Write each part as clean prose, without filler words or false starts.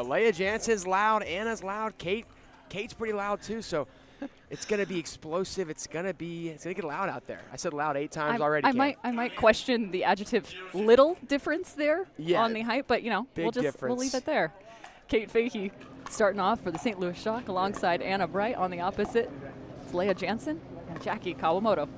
Leah Jansen's loud, Anna's loud, Kate's pretty loud too, so it's gonna be explosive. It's gonna get loud out there. I said loud 8 times already. I might question the adjective little difference there on the height, but you know, we'll leave it there. Kate Fahey starting off for the St. Louis Shock alongside Anna Bright. On the opposite, it's Leah Jansen and Jackie Kawamoto.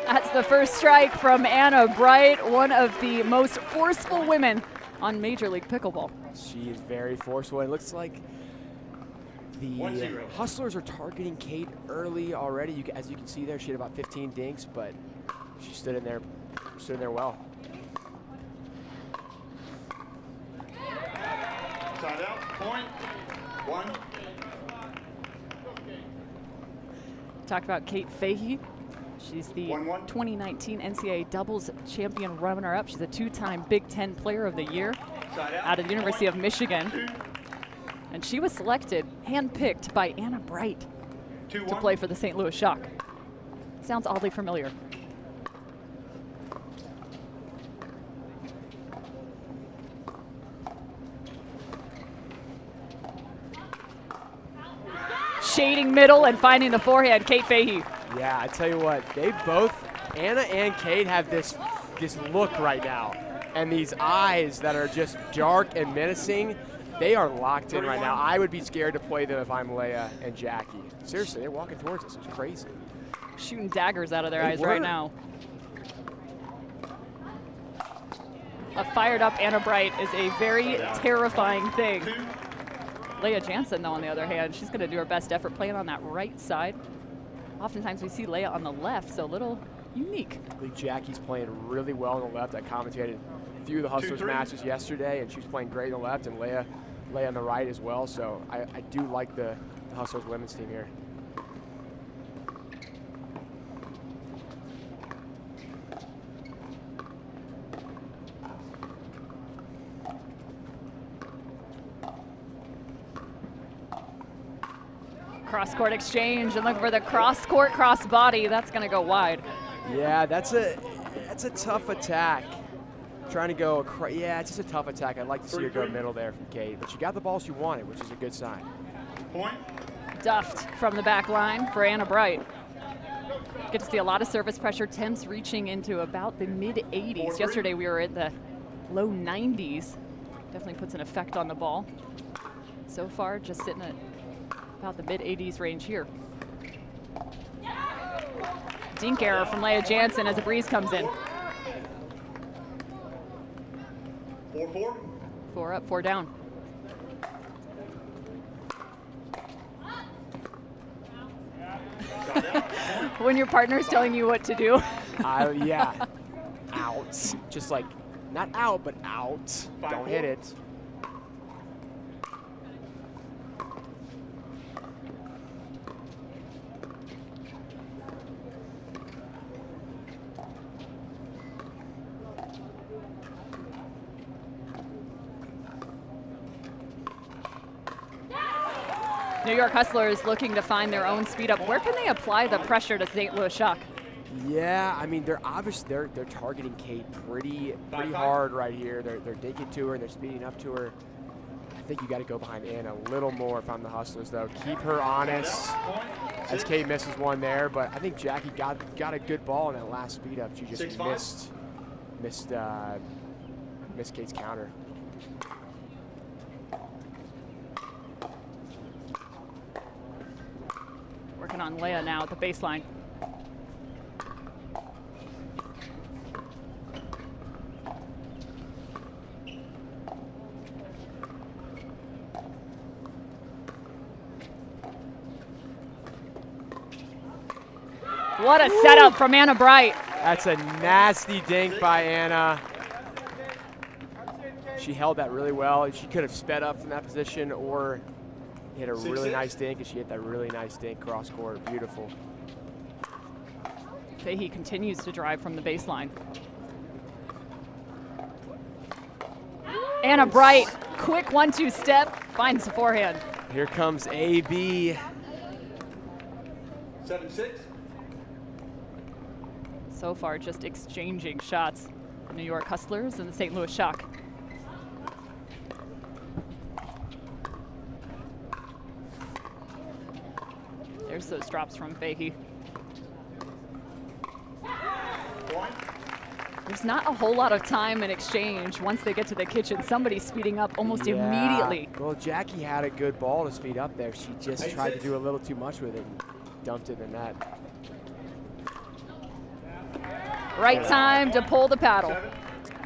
That's the first strike from Anna Bright, one of the most forceful women on Major League Pickleball. She is very forceful. It looks like the Hustlers are targeting Kate early already. As you can see there, she had about 15 dinks, but she stood in there well. Side out, point, 1. Talked about Kate Fahey. She's the 2019 NCAA doubles champion runner-up. She's a 2-time Big Ten Player of the Year out of the University of Michigan. And she was selected, handpicked by Anna Bright to play for the St. Louis Shock. Sounds oddly familiar. Shading middle and finding the forehand, Kate Fahey. Yeah, I tell you what, they both, Anna and Kate, have this look right now, and these eyes that are just dark and menacing. They are locked in right now. I would be scared to play them if I'm Leah and Jackie. Seriously, they're walking towards us. It's crazy. Shooting daggers out of their eyes right now. A fired up Anna Bright is a very terrifying thing. Leah Jansen, though, on the other hand, she's going to do her best effort playing on that right side. Oftentimes we see Leah on the left, so a little unique. I think Jackie's playing really well on the left. I commentated a few of the Hustlers matches yesterday, and she was playing great on the left, and Leah on the right as well. So I do like the Hustlers women's team here. Cross-court exchange and looking for the cross-court, cross-body. That's going to go wide. Yeah, that's a tough attack. Trying to go, yeah, it's just a tough attack. I'd like to see her go middle there from Kate, but she got the ball she wanted, which is a good sign. Point. Duffed from the back line for Anna Bright. Get to see a lot of service pressure. Temps reaching into about the mid-80s. Yesterday we were at the low 90s. Definitely puts an effect on the ball. So far, just sitting at about the mid-80s range here. Dink error from Leah Jansen as a breeze comes in. 4-4. 4 up, 4 down. When your partner's telling you what to do. Yeah. Out. Just like, not out, but out. 5-4. Don't hit it. New York Hustlers looking to find their own speed up. Where can they apply the pressure to St. Louis Shock? Yeah, I mean, they're targeting Kate pretty hard right here. They're digging to her, they're speeding up to her. I think you got to go behind Anna a little more if I'm the Hustlers, though. Keep her honest, as Kate misses one there. But I think Jackie got a good ball in that last speed up. She just missed Kate's counter. Working on Leah now at the baseline. What a setup from Anna Bright. That's a nasty dink by Anna. She held that really well. She could have sped up from that position or hit a really nice dink, and she hit that really nice dink cross court. Beautiful. Fahey continues to drive from the baseline. Anna Bright, quick 1-2 step, finds the forehand. Here comes AB. 7-6. So far, just exchanging shots. The New York Hustlers and the St. Louis Shock. There's those drops from Fahey. Point. There's not a whole lot of time in exchange. Once they get to the kitchen, somebody's speeding up almost immediately. Well, Jackie had a good ball to speed up there. She just tried to do a little too much with it and dumped it in the net. Right time to pull the paddle.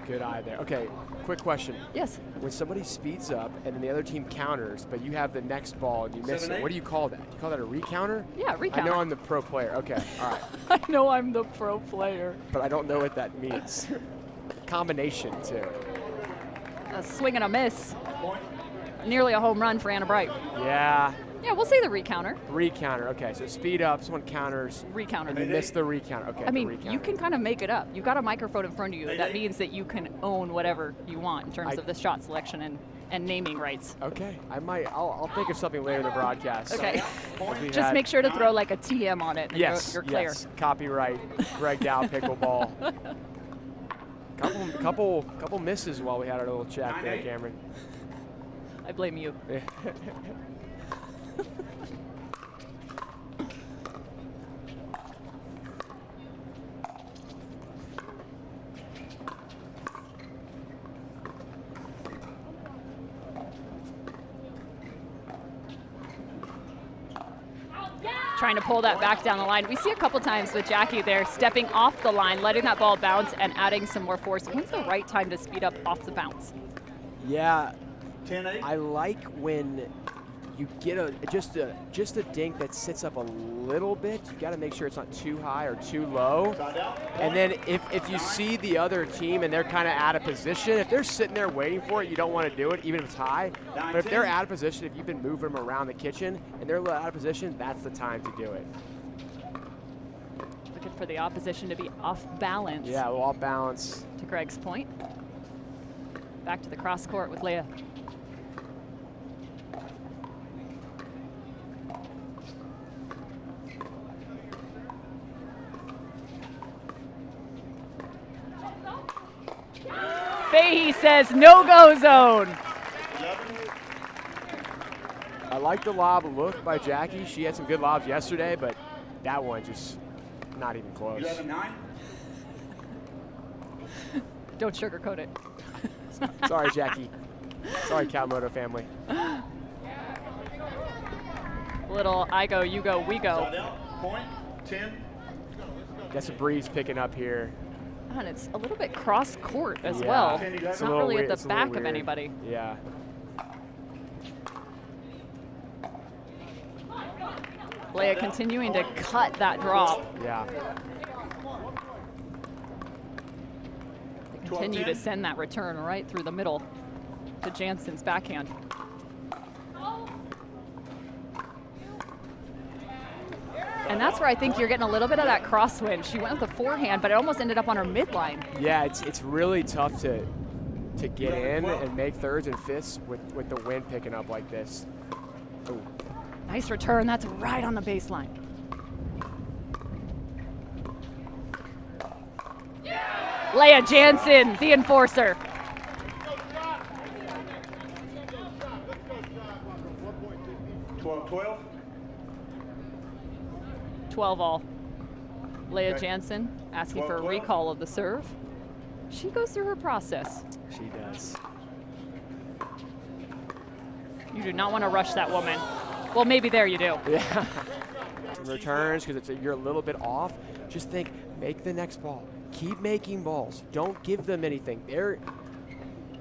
Good eye there. Okay, quick question. Yes. When somebody speeds up and then the other team counters, but you have the next ball and you miss it, what do you call that? You call that a recounter? Yeah, recounter. I know I'm the pro player. Okay, all right. I know I'm the pro player. But I don't know what that means. Combination, too. A swing and a miss. Point. Nearly a home run for Anna Bright. Yeah. Yeah, we'll say the recounter. Recounter. Okay, so speed up, someone counters. Recounter. And you miss the recounter. Okay, I mean, the recounter. you can kind of make it up. You've got a microphone in front of you. That means that you can own whatever you want in terms of the shot selection and naming rights. Okay, I'll think of something later in the broadcast. Okay. We Just had- make sure to throw like a TM on it and Yes, you're clear. yes. Copyright, Greg Dow Pickleball. Couple misses while we had our little chat there, Cameron. I blame you. Trying to pull that back down the line. We see a couple times with Jackie there stepping off the line, letting that ball bounce and adding some more force. When's the right time to speed up off the bounce? Yeah, 10-8. I like when you get just a dink that sits up a little bit. You got to make sure it's not too high or too low. Side out. And then if you see the other team and they're kind of out of position, if they're sitting there waiting for it, you don't want to do it, even if it's high. But if they're out of position, if you've been moving them around the kitchen and they're a little out of position, that's the time to do it. Looking for the opposition to be off balance. Yeah, well, off balance. To Greg's point. Back to the cross court with Leah. Fahey says no-go zone. 11. I like the lob look by Jackie. She had some good lobs yesterday, but that one just not even close. 11-9. Don't sugarcoat it. Sorry, Jackie. Sorry, Kawamoto family. Little I go, you go, we go. Side out. Point. 10. Got some breeze picking up here. And it's a little bit cross court as Yeah. well. It's It's a not little really weird- at it's the a little back of weird. anybody. Yeah. Leah continuing to cut that drop. Yeah. They continue to send that return right through the middle to Jansen's backhand. And that's where I think you're getting a little bit of that crosswind. She went with the forehand, but it almost ended up on her midline. Yeah, it's really tough to get in and make thirds and fifths with the wind picking up like this. Ooh. Nice return. That's right on the baseline. Leah Jansen, the enforcer. $12-12. 12 all. Leah Okay. Jansen asking for a 12-12. recall of the serve. She goes through her process. She does. You do not want to rush that woman. Well, maybe there you do. Yeah. Returns, because you're a little bit off. Just think, make the next ball. Keep making balls. Don't give them anything.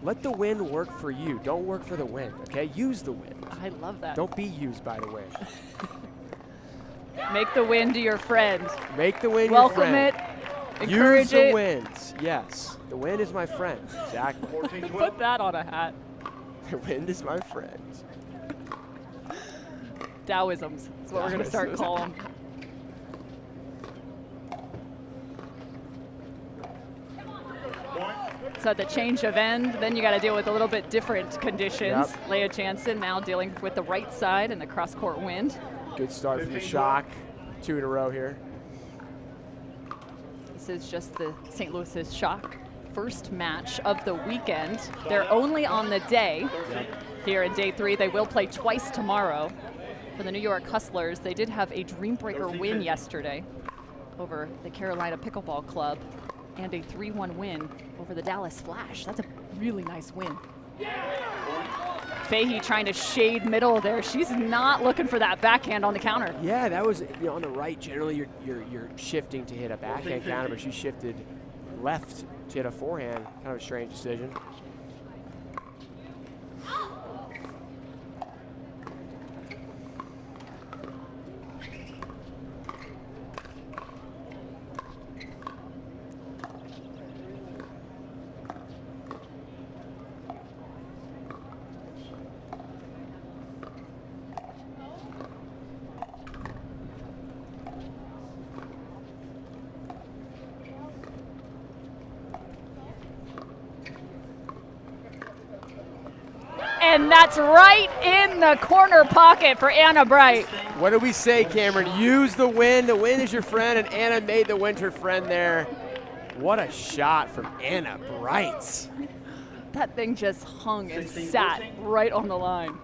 Let the wind work for you. Don't work for the wind, okay? Use the wind. I love that. Don't be used by the wind. Make the wind your friend. Make the wind Welcome your it. friend. Encourage Use the it. winds. Yes. The wind is my friend. Exactly. 14-12. Put that on a hat. The wind is my friend. Taoisms is what we're going to start Taoisms. calling them. So at the change of end, then you got to deal with a little bit different conditions. Yep. Leah Jansen now dealing with the right side and the cross-court wind. Good start from the Shock. 2 in a row here. This is just the St. Louis's Shock first match of the weekend. They're only on the day here in day 3. They will play twice tomorrow. For the New York Hustlers, they did have a Dreambreaker win yesterday over the Carolina Pickleball Club and a 3-1 win over the Dallas Flash. That's a really nice win. Fahey trying to shade middle there. She's not looking for that backhand on the counter. Yeah, that was, on the right, generally you're shifting to hit a backhand counter, but she shifted left to hit a forehand. Kind of a strange decision. And that's right in the corner pocket for Anna Bright. What do we say, Cameron? Use the wind. The wind is your friend, and Anna made the wind her friend there. What a shot from Anna Bright. That thing just hung and sat right on the line.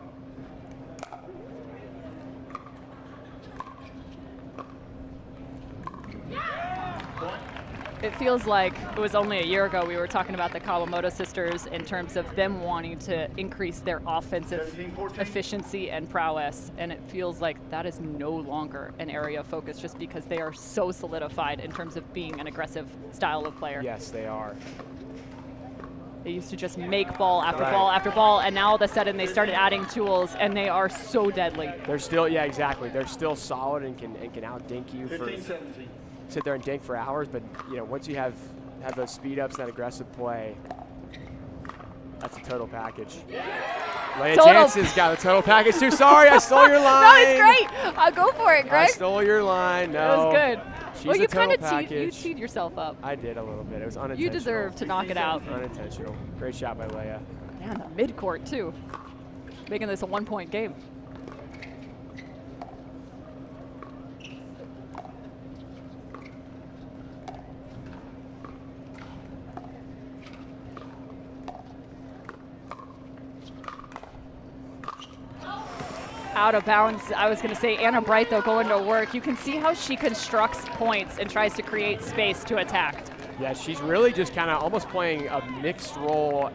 It feels like it was only a year ago we were talking about the Kawamoto sisters in terms of them wanting to increase their offensive efficiency and prowess, and it feels like that is no longer an area of focus just because they are so solidified in terms of being an aggressive style of player. Yes, they are. They used to just make ball after ball after ball, and now all of a sudden they started adding tools, and they are so deadly. They're still, yeah, exactly. They're still solid and can out-dink you for sit there and dink for hours, but once you have those speed ups, that aggressive play, that's a total package. Leah Jansen's got a total package too. Sorry, I stole your line. No, it's great. I'll go for it, Greg. I stole your line. No. That was good. She's well, you kind of teed yourself up. I did a little bit. It was unintentional. You deserve to knock it out. Unintentional. Great shot by Leah. And the mid-court, too. Making this a one-point game. Out of bounds. I was going to say Anna Bright, though, going to work. You can see how she constructs points and tries to create space to attack. Yeah, she's really just kind of almost playing a mixed role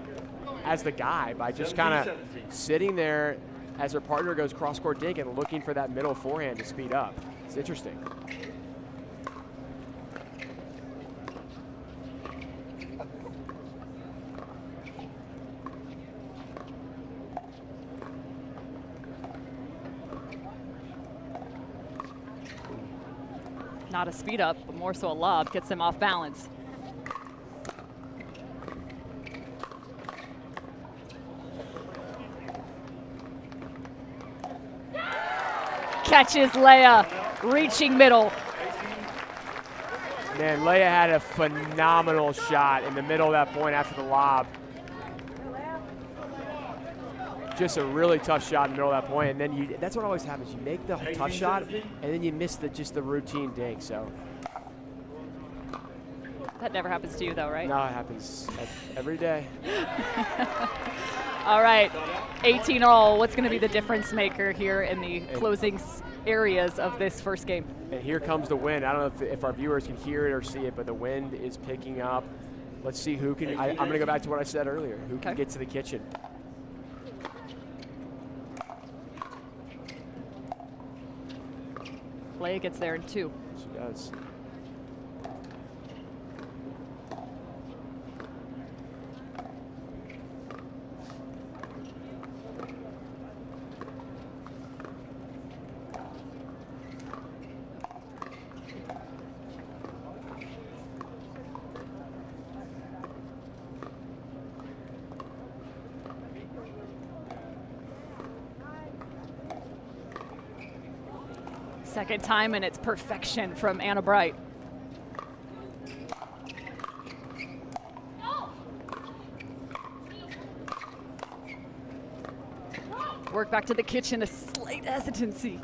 as the guy by just kind of sitting there as her partner goes cross-court dink and looking for that middle forehand to speed up. It's interesting. Not a speed up, but more so a lob. Gets them off balance. Catches Leah, reaching middle. Man, Leah had a phenomenal shot in the middle of that point after the lob. Just a really tough shot in the middle of that point, and then that's what always happens. You make the tough shot, and then you miss just the routine dink, so. That never happens to you, though, right? No, it happens every day. All right, 18 all. What's going to be the difference maker here in the closing areas of this first game? And here comes the wind. I don't know if our viewers can hear it or see it, but the wind is picking up. Let's see who can. I'm going to go back to what I said earlier. Who can get to the kitchen? Leah gets there in 2. She does. Second time, and it's perfection from Anna Bright. Work back to the kitchen, a slight hesitancy.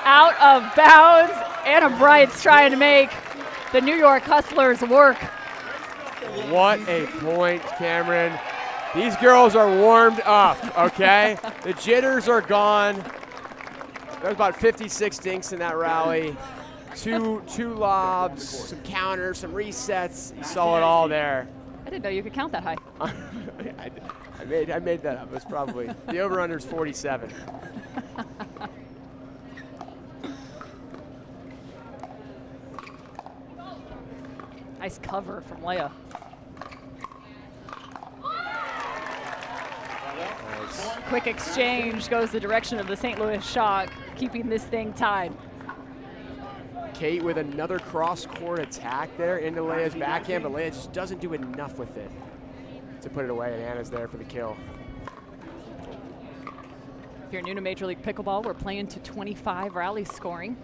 Out of bounds. Anna Bright's trying to make the New York Hustlers work. What a point, Cameron. These girls are warmed up, okay? The jitters are gone. There's about 56 dinks in that rally. Two lobs, some counters, some resets. You saw it all there. I didn't know you could count that high. I made that up. It was probably, the over-under is 47. Nice cover from Leia. Nice. Quick exchange goes the direction of the St. Louis Shock, keeping this thing tied. Kate with another cross-court attack there into Leia's backhand, but Leia just doesn't do enough with it to put it away, and Anna's there for the kill. If you're new to Major League Pickleball, we're playing to 25 rally scoring.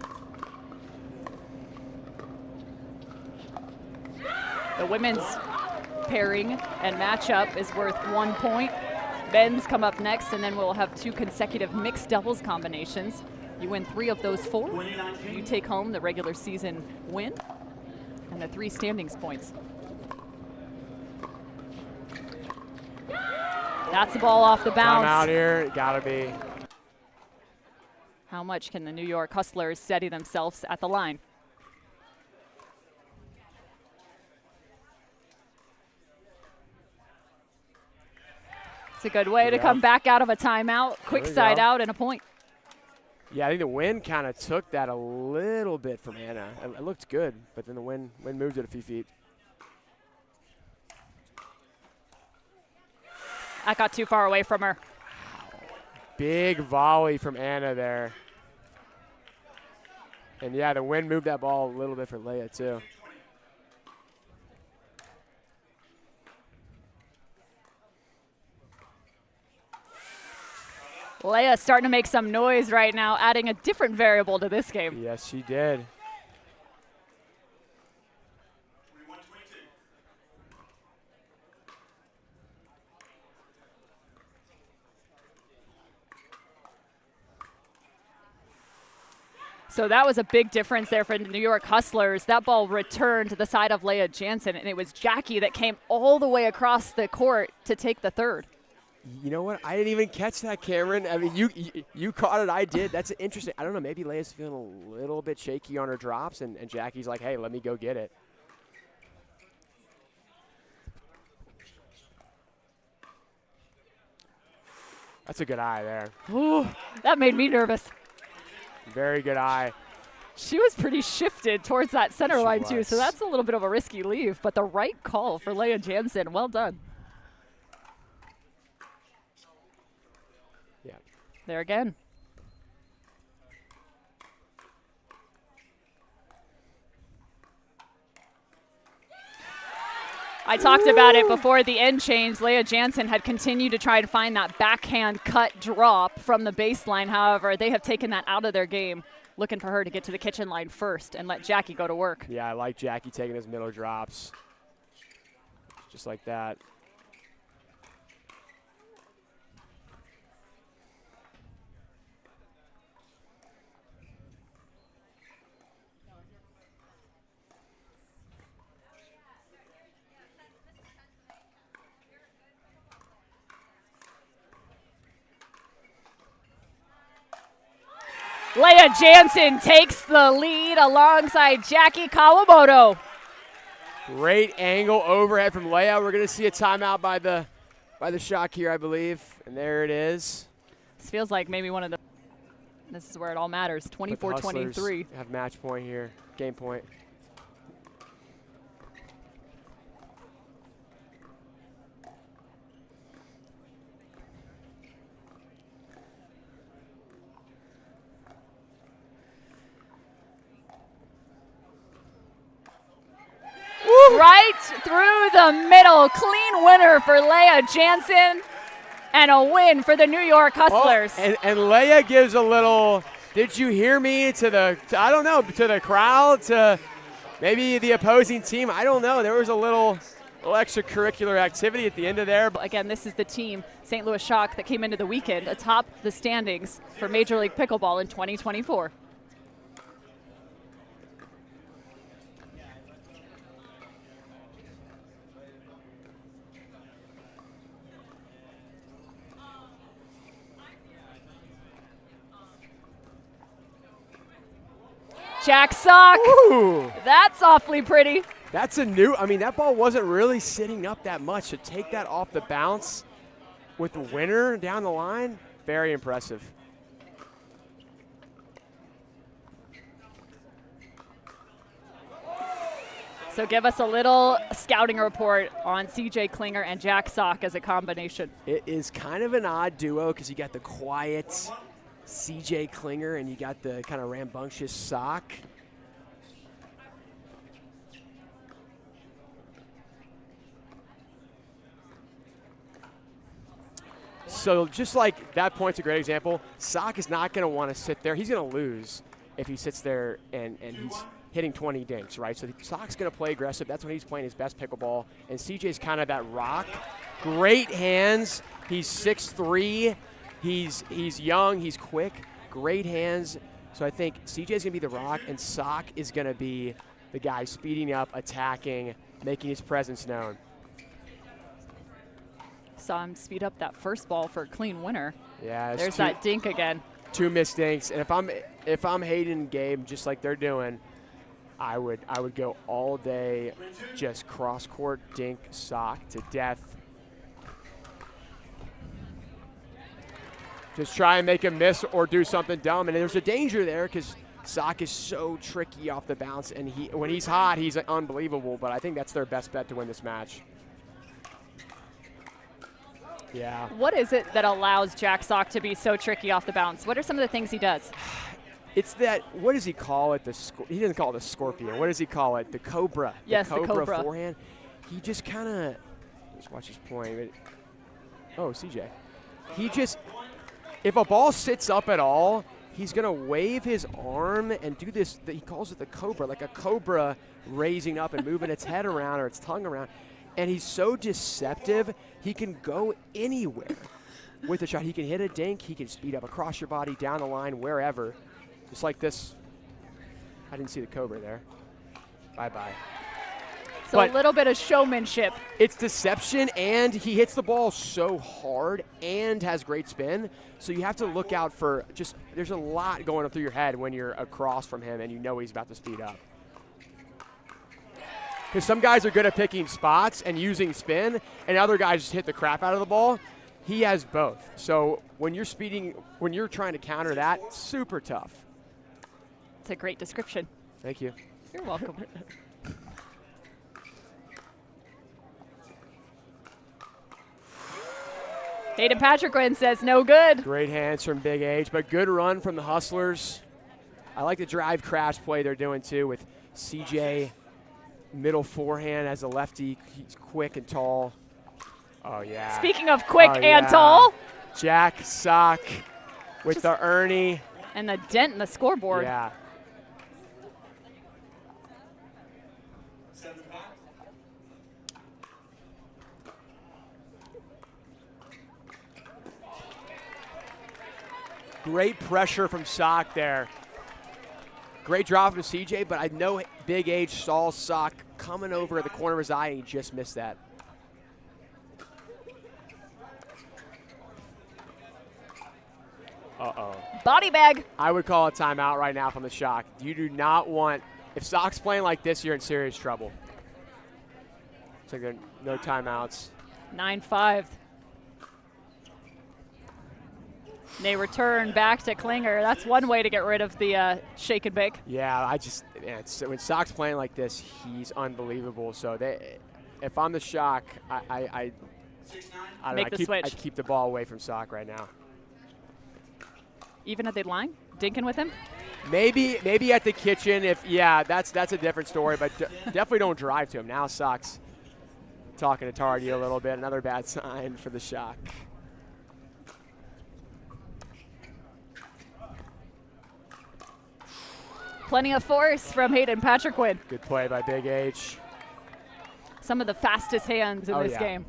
The women's pairing and matchup is worth 1 point. Men's come up next, and then we'll have 2 consecutive mixed doubles combinations. You win 3 of those 4. You take home the regular season win and the 3 standings points. That's the ball off the bounce. Time out here, gotta be. How much can the New York Hustlers steady themselves at the line? It's a good way to come back out of a timeout. Quick side out and a point. Yeah, I think the wind kind of took that a little bit from Anna. It looked good, but then the wind moved it a few feet. That got too far away from her. Big volley from Anna there. And yeah, the wind moved that ball a little bit for Leia too. Leia starting to make some noise right now, adding a different variable to this game. Yes, she did. So that was a big difference there for the New York Hustlers. That ball returned to the side of Leia Jansen, and it was Jackie that came all the way across the court to take the third. You know what? I didn't even catch that, Cameron. I mean, you caught it. I did. That's interesting. I don't know. Maybe Leia's feeling a little bit shaky on her drops, and Jackie's like, hey, let me go get it. That's a good eye there. Ooh, that made me nervous. Very good eye. She was pretty shifted towards that center line, too, was. so that's a little bit of a risky leave, but the right call for Leia Jansen. Well done. Yeah. There again. I talked about it before the end change. Leia Jansen had continued to try and find that backhand cut drop from the baseline. However, they have taken that out of their game, looking for her to get to the kitchen line first and let Jackie go to work. Yeah, I like Jackie taking those middle drops. Just like that. Leia Jansen takes the lead alongside Jackie Kawamoto. Great angle overhead from Leia. We're going to see a timeout by the Shock here, I believe. And there it is. This feels like maybe one of the – this is where it all matters, 24-23. Have match point here, game point. Right through the middle. Clean winner for Leia Jansen and a win for the New York Hustlers. Oh, and Leia gives a little, did you hear me, to the, I don't know, to the crowd, to maybe the opposing team, I don't know. There was a little extracurricular activity at the end of there. Again, this is the team, St. Louis Shock, that came into the weekend atop the standings for Major League Pickleball in 2024. Jack Sock. Ooh. That's awfully pretty. That's a new, I mean, that ball wasn't really sitting up that much. To take that off the bounce with the winner down the line, very impressive. So give us a little scouting report on CJ Klinger and Jack Sock as a combination. It is kind of an odd duo because you got the quiet CJ Klinger and you got the kind of rambunctious Sock. So just like that point's a great example, Sock is not going to want to sit there. He's going to lose if he sits there and he's hitting 20 dinks, right? So Sock's going to play aggressive. That's when he's playing his best pickleball. And CJ's kind of that rock. Great hands. He's 6'3". He's young. He's quick. Great hands. So I think CJ's going to be the rock, and Sock is going to be the guy speeding up, attacking, making his presence known. Saw him speed up that first ball for a clean winner. Yeah, there's that dink again. 2 missed dinks, and if I'm Hayden and Gabe, just like they're doing, I would go all day, just cross court dink Sock to death. Just try and make him miss or do something dumb, and there's a danger there because Sock is so tricky off the bounce, and when he's hot, he's unbelievable. But I think that's their best bet to win this match. Yeah. What is it that allows Jack Sock to be so tricky off the bounce? What are some of the things he does? It's that, what does he call it? He doesn't call it the scorpion. What does he call it? The cobra. Yes, the cobra forehand. He just kind of, let's watch his point. Oh, CJ. He just, if a ball sits up at all, he's going to wave his arm and do this, he calls it the cobra, like a cobra raising up and moving its head around or its tongue around. And he's so deceptive, he can go anywhere with a shot. He can hit a dink, he can speed up across your body, down the line, wherever. Just like this. I didn't see the cobra there. Bye-bye. So but a little bit of showmanship. It's deception, and he hits the ball so hard and has great spin. So you have to look out for just, there's a lot going up through your head when you're across from him and you know he's about to speed up. Because some guys are good at picking spots and using spin, and other guys just hit the crap out of the ball. He has both. So when you're speeding, when you're trying to counter that, it's super tough. It's a great description. Thank you. You're welcome. Hayden Patrick says no good. Great hands from Big H, but good run from the Hustlers. I like the drive crash play they're doing too with CJ. Middle forehand as a lefty. He's quick and tall. Oh, yeah. Speaking of quick and tall. Jack Sock with just the Ernie. And the dent in the scoreboard. Yeah. Great pressure from Sock there. Great drop from CJ, but I know Big H saw Sock coming over at the corner of his eye, and he just missed that. Uh-oh. Body bag. I would call a timeout right now from the Shock. You do not want, if Sock's playing like this, you're in serious trouble. It's like there are no timeouts. 9-5. They return back to Klinger. That's one way to get rid of the shake and bake. Yeah, when Sock's playing like this, he's unbelievable. So if I'm the Shock, I don't know, I keep the ball away from Sock right now. Even at the line, dinking with him. Maybe at the kitchen. That's a different story. But definitely don't drive to him. Now Sock's talking to Tardy a little bit. Another bad sign for the Shock. Plenty of force from Hayden Patriquin. Good play by Big H. Some of the fastest hands in this game.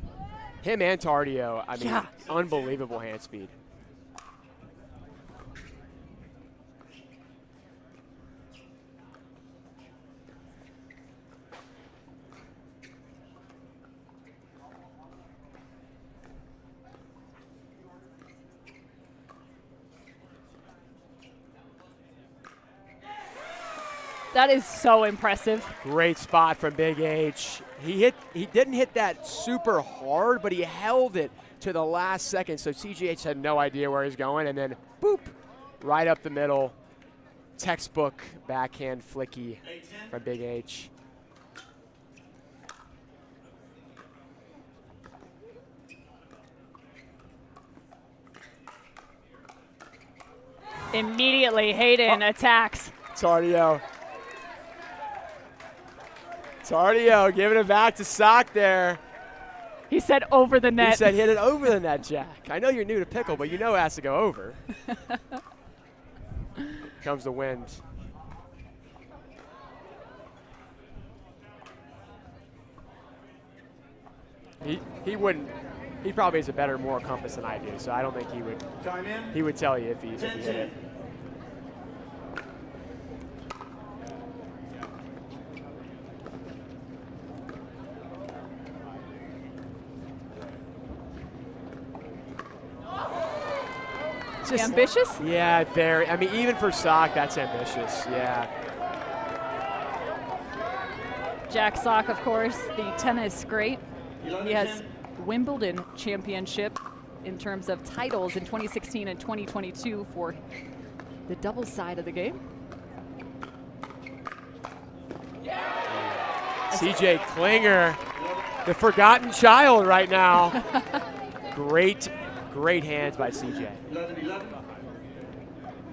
Him and Tardio, I mean, unbelievable hand speed. That is so impressive. Great spot from Big H. He didn't hit that super hard, but he held it to the last second. So CGH had no idea where he's going, and then boop, right up the middle. Textbook backhand flicky from Big H. Immediately, Hayden attacks. Tardio giving it back to Sock there. He said over the net. He said hit it over the net, Jack. I know you're new to pickle, but you know it has to go over. Comes the wind. He wouldn't. He probably has a better moral compass than I do, so I don't think he would. Time in. He would tell you if he hit it. Just ambitious? Yeah, very. I mean, even for Sock, that's ambitious. Yeah. Jack Sock, of course, the tennis great. He has Wimbledon championship in terms of titles in 2016 and 2022 for the doubles side of the game. CJ Klinger, the forgotten child right now. Great hands by CJ. 11-11.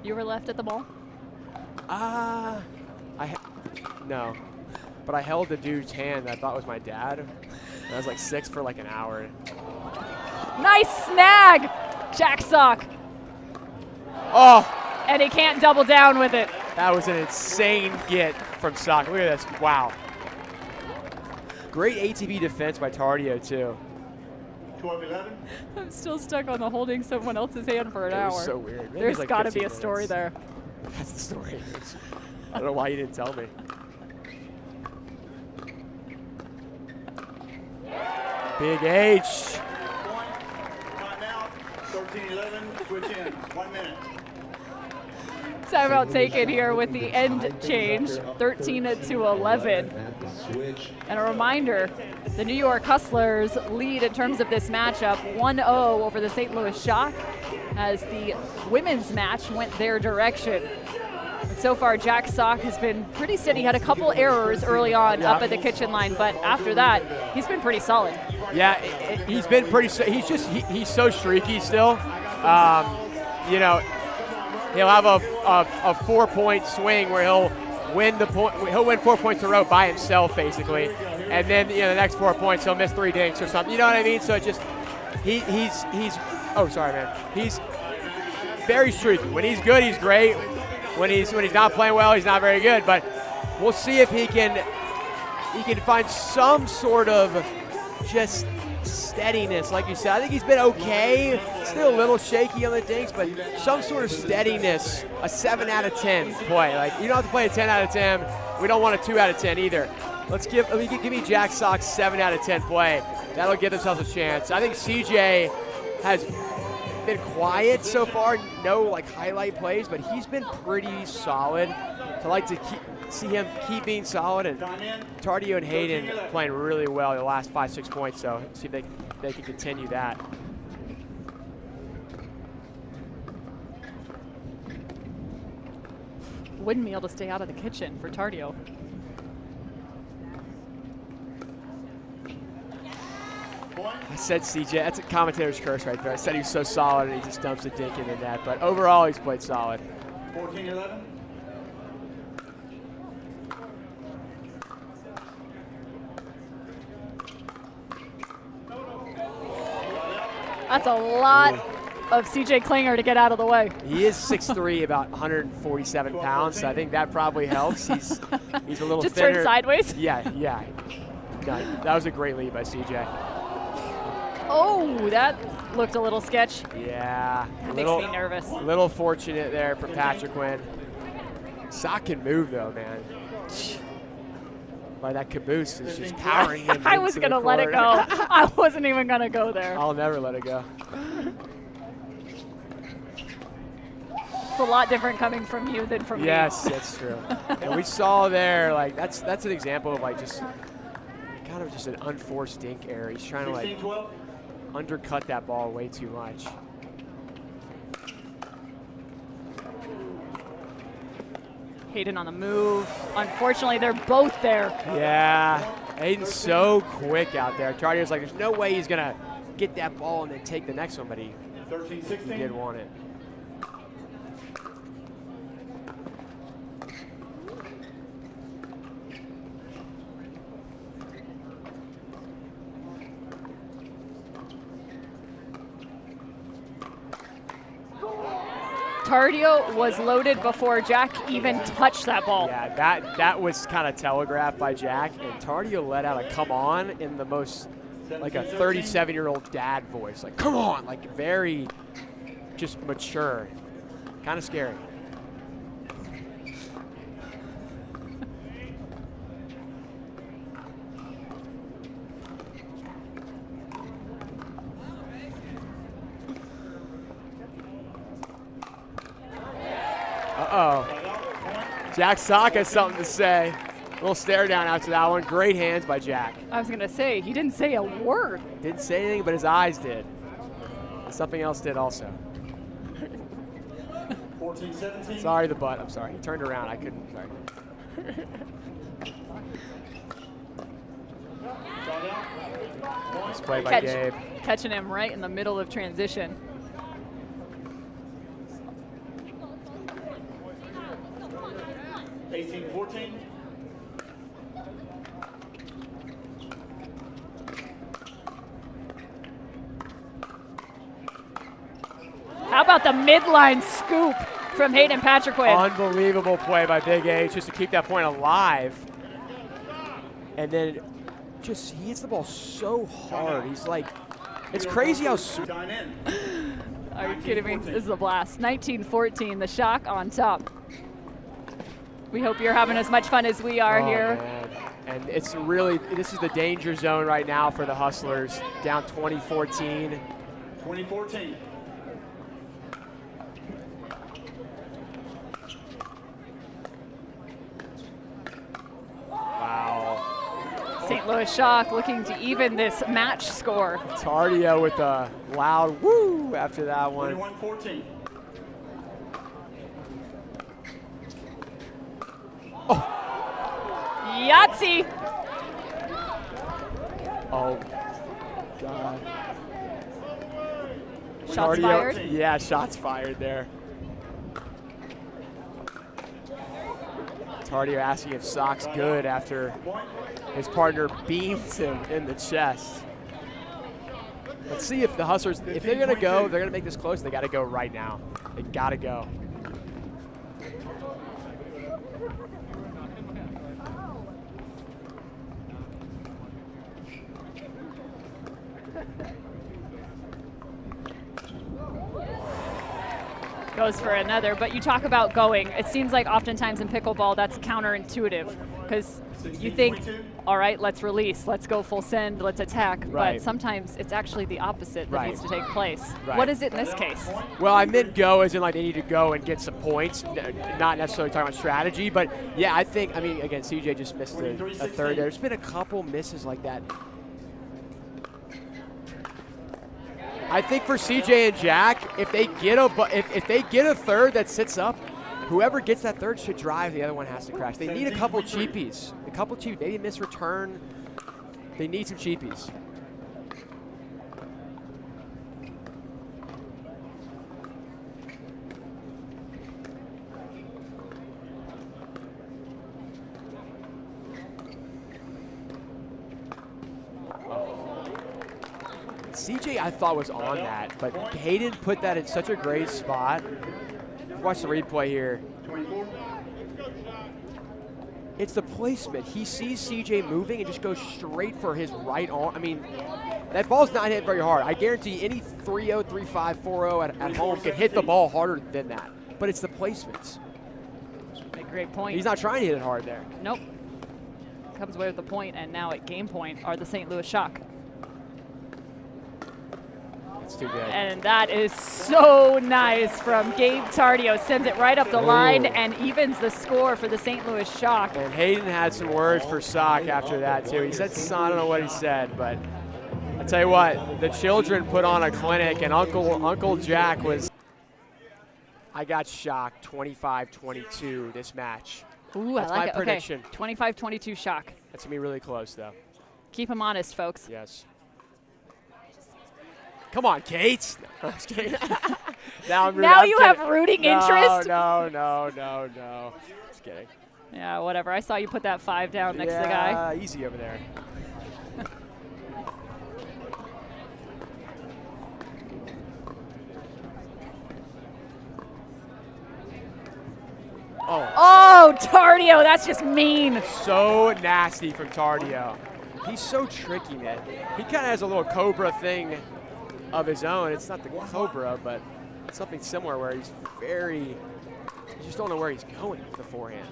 You were left at the ball? No. But I held the dude's hand that I thought was my dad. And I was like 6 for like an hour. Nice snag, Jack Sock. Oh! And he can't double down with it. That was an insane get from Sock. Look at this. Wow. Great ATV defense by Tardio, too. 12-11. I'm still stuck on the holding someone else's hand for an hour. It was so weird. Maybe There's like got to be 15 a story minutes. there. That's the story. I don't know why you didn't tell me. Big H. Point. Timeout. 13-11. Switch in. 1 minute. Timeout taken here with the end change, 13-11. And a reminder, the New York Hustlers lead in terms of this matchup 1-0 over the St. Louis Shock as the women's match went their direction. And so far, Jack Sock has been pretty steady. He had a couple errors early on up at the kitchen line, but after that, he's been pretty solid. Yeah, he's been pretty. He's so streaky still. You know, he'll have a 4-point swing where he'll win 4 points in a row by himself basically, and then the next 4 points he'll miss 3 dinks or something. You know what I mean? So it just he's oh sorry man, he's very streaky. When he's good, he's great. When he's not playing well, he's not very good. But we'll see if he can find some sort of just steadiness, like you said. I think he's been okay, still a little shaky on the dinks, but some sort of steadiness, a 7 out of 10 play. Like, you don't have to play a 10 out of 10. We don't want a 2 out of 10 either. Give me Jack Sock's 7 out of 10 play. That'll give themselves a chance. I think CJ has been quiet so far, no like highlight plays, but he's been pretty solid. So I like to see him keep being solid, and Tardio and Hayden playing really well the last 5-6 points, so see if they can continue that. Wouldn't be able to stay out of the kitchen for Tardio. I said CJ, that's a commentator's curse right there. I said he was so solid and he just dumps a dink in the net, but overall he's played solid. 14-11. That's a lot of CJ Klinger to get out of the way. He is 6'3", about 147 pounds, so I think that probably helps. He's a little just thinner. turned sideways? Yeah. No, that was a great lead by CJ. Oh, that looked a little sketch. Yeah. That makes me nervous. Little fortunate there for Patrick Quinn. Sock can move though, man. By that caboose is just powering him. I was going to let it go. I wasn't even going to go there. I'll never let it go. It's a lot different coming from you than from me. Yes, that's true. And we saw there, like, that's an example of, like, just kind of just an unforced dink error. He's trying to, like, undercut that ball way too much. Hayden on the move. Unfortunately, they're both there. Yeah, Hayden's so quick out there. Tardio's like, there's no way he's going to get that ball and then take the next one, but he did want it. Tardio was loaded before Jack even touched that ball. Yeah, that was kind of telegraphed by Jack, and Tardio let out a come on in the most, like a 37-year-old dad voice. Like, come on, like very just mature. Kind of scary. Uh-oh. Jack Sock has something to say. A little stare down after that one. Great hands by Jack. I was going to say, he didn't say a word. Didn't say anything, but his eyes did. And something else did also. 14-17. Sorry, the butt. I'm sorry. He turned around. I couldn't. Sorry. Nice play by Gabe. Catching him right in the middle of transition. How about the midline scoop from Hayden Patriquin? Unbelievable play by Big H just to keep that point alive. And then just, he hits the ball so hard. He's like, it's crazy how Are you kidding me? This is a blast. 19-14, the Shock on top. We hope you're having as much fun as we are here. Man. And it's really, this is the danger zone right now for the Hustlers. Down 20-14. 20-14. Wow. St. Louis Shock looking to even this match score. Tardio with a loud woo after that one. 21-14. Yahtzee! Oh, God. Shots fired? Yeah, shots fired there. Tardio asking if Sock's good after his partner beams him in the chest. Let's see if the Hustlers, if they're going to go, they're going to make this close, they got to go right now. They got to go. Goes for another, but you talk about going. It seems like oftentimes in pickleball that's counterintuitive because you think, all right, let's release, let's go full send, let's attack, right. But sometimes it's actually the opposite that right. needs to take place. Right. What is it in this case? Well, I meant go as in like they need to go and get some points, not necessarily talking about strategy, but yeah, I think, I mean, again, CJ just missed a third there. There's been a couple misses like that. I think for CJ and Jack, if they get a third that sits up, whoever gets that third should drive. The other one has to crash. They need a couple cheapies. Maybe a miss return. They need some cheapies. CJ, I thought, was on that, but Hayden put that in such a great spot. Watch the replay here. 24. It's the placement. He sees CJ moving and just goes straight for his right arm. I mean, that ball's not hit very hard. I guarantee any 3-0, 3-5, 4-0 at home can hit the ball harder than that. But it's the placements. A great point. He's not trying to hit it hard there. Nope. Comes away with the point, and now at game point are the St. Louis Shock. That's too good. And that is so nice from Gabe Tardio. Sends it right up the line and evens the score for the St. Louis Shock. And Hayden had some words for Sock after that, too. He said, I don't know what he said, but I tell you what, the children put on a clinic, and Uncle Jack was. I got shocked 25-22 this match. Ooh, That's I like my it. prediction. Okay. 25-22 Shock. That's going to be really close, though. Keep them honest, folks. Yes. Come on, Kate. No, I'm just kidding. Now you have rooting interest? No. Just kidding. Yeah, whatever. I saw you put that 5 down next to the guy. Yeah, easy over there. Oh, Tardio, that's just mean. So nasty from Tardio. He's so tricky, man. He kind of has a little Cobra thing of his own. It's not the Cobra, but it's something similar where he's you just don't know where he's going with the forehand.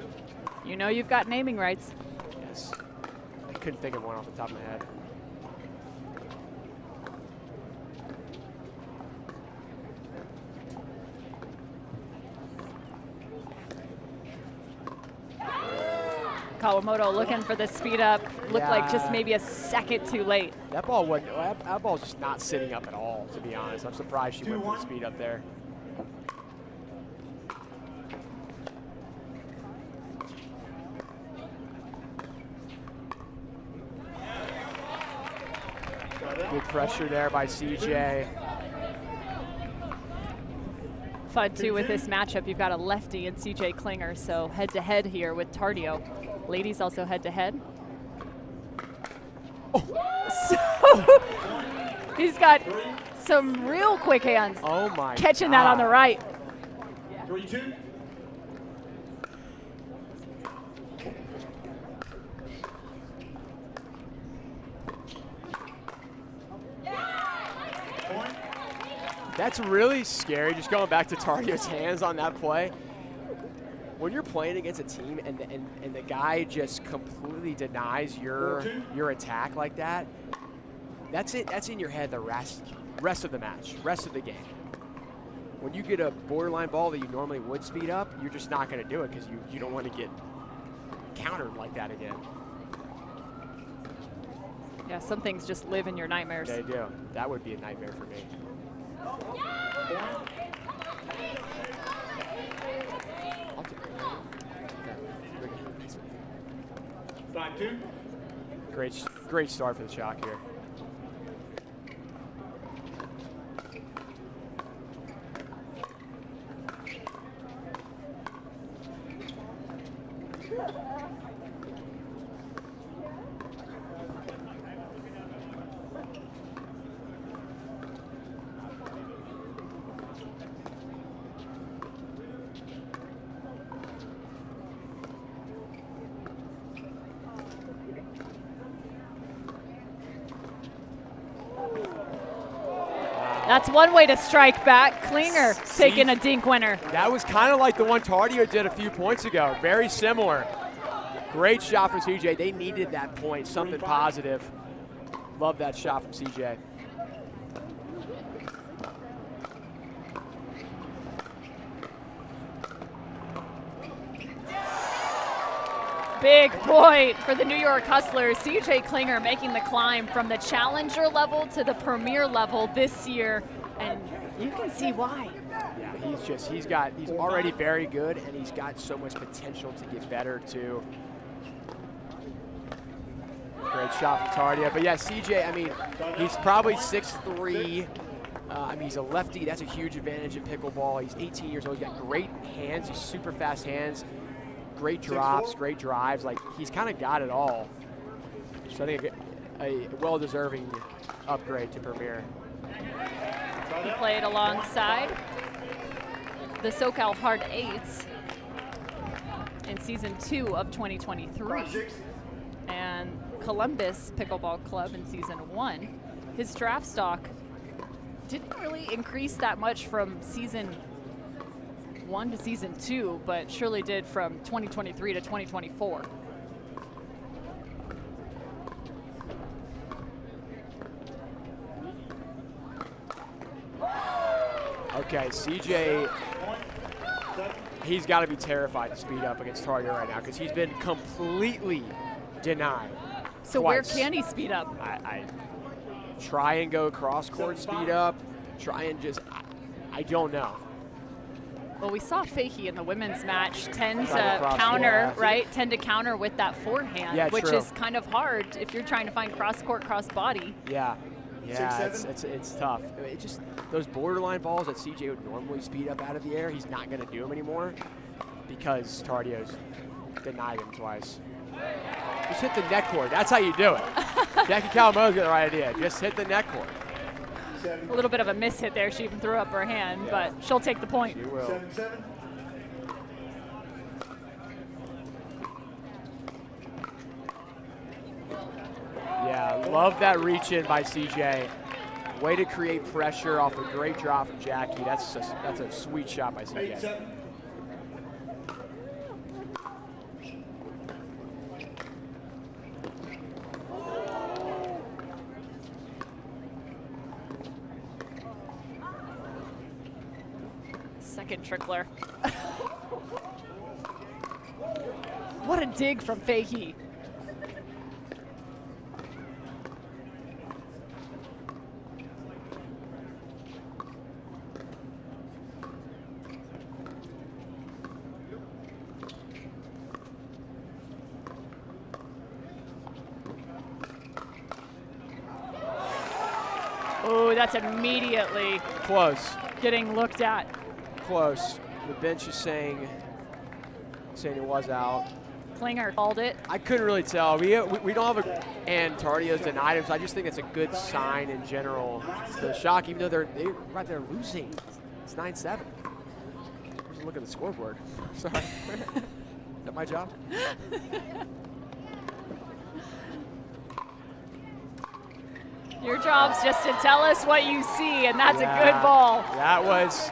You know you've got naming rights. Yes. I couldn't think of one off the top of my head. Kawamoto looking for the speed up. Looked like just maybe a second too late. That ball's just not sitting up at all, to be honest. I'm surprised she went for the speed up there. Good pressure there by CJ. Fun too with this matchup. You've got a lefty and CJ Klinger, so head to head here with Tardio. Ladies also head to head. So he's got some real quick hands. Oh my! Catching that on the right. 3-2. That's really scary, just going back to Tardio's hands on that play. When you're playing against a team and the guy just completely denies your attack like that, that's it. That's in your head the rest of the match, rest of the game. When you get a borderline ball that you normally would speed up, you're just not going to do it because you don't want to get countered like that again. Yeah, some things just live in your nightmares. They do. That would be a nightmare for me. 5-2. Great start for the Shock here. That's one way to strike back. Klinger taking a dink winner. That was kind of like the one Tardio did a few points ago. Very similar. Great shot from CJ. They needed that point, something positive. Love that shot from CJ. Big point for the New York Hustlers. CJ Klinger making the climb from the challenger level to the premier level this year, and you can see why. Yeah, he's already very good, and he's got so much potential to get better too. Great shot from Tardio. But yeah, CJ, I mean, he's probably 6'3". I mean, he's a lefty. That's a huge advantage in pickleball. He's 18 years old. He's got great hands. He's super fast hands. Great drops, great drives. Like, he's kind of got it all. So I think a well-deserving upgrade to Premier. He played alongside the SoCal Hard Eights in season 2 of 2023 and Columbus Pickleball Club in season 1. His draft stock didn't really increase that much from season 1 to season 2, but surely did from 2023 to 2024. Okay, CJ, he's got to be terrified to speed up against Tardio right now because he's been completely denied. So twice. Where can he speed up? I try and go cross-court speed up, try and just, I don't know. Well, we saw Fahey in the women's match tend to cross, counter, yeah. right? Tend to counter with that forehand, Yeah, which true. is kind of hard if you're trying to find cross-court, cross-body. Yeah, it's tough. It just, those borderline balls that CJ would normally speed up out of the air, he's not going to do them anymore because Tardio's denied him twice. Just hit the net cord. That's how you do it. Jackie Calamo's got the right idea. Just hit the net cord. A little bit of a miss hit there. She even threw up her hand, but she'll take the point. She will. 7-7. Yeah, love that reach in by CJ. Way to create pressure off a great drop from Jackie. That's a sweet shot by CJ. 8-7. Second trickler. What a dig from Fahey. Oh, that's immediately Close. getting looked at. Close. The bench is saying it was out. Klinger called it. I couldn't really tell. We don't have a, and Tardio's denied him, so I just think it's a good sign in general. The shock, even though they're right there losing. It's 9-7. Just look at the scoreboard. Sorry. Is that my job? Your job's just to tell us what you see, and that's a Yeah, good ball. That was,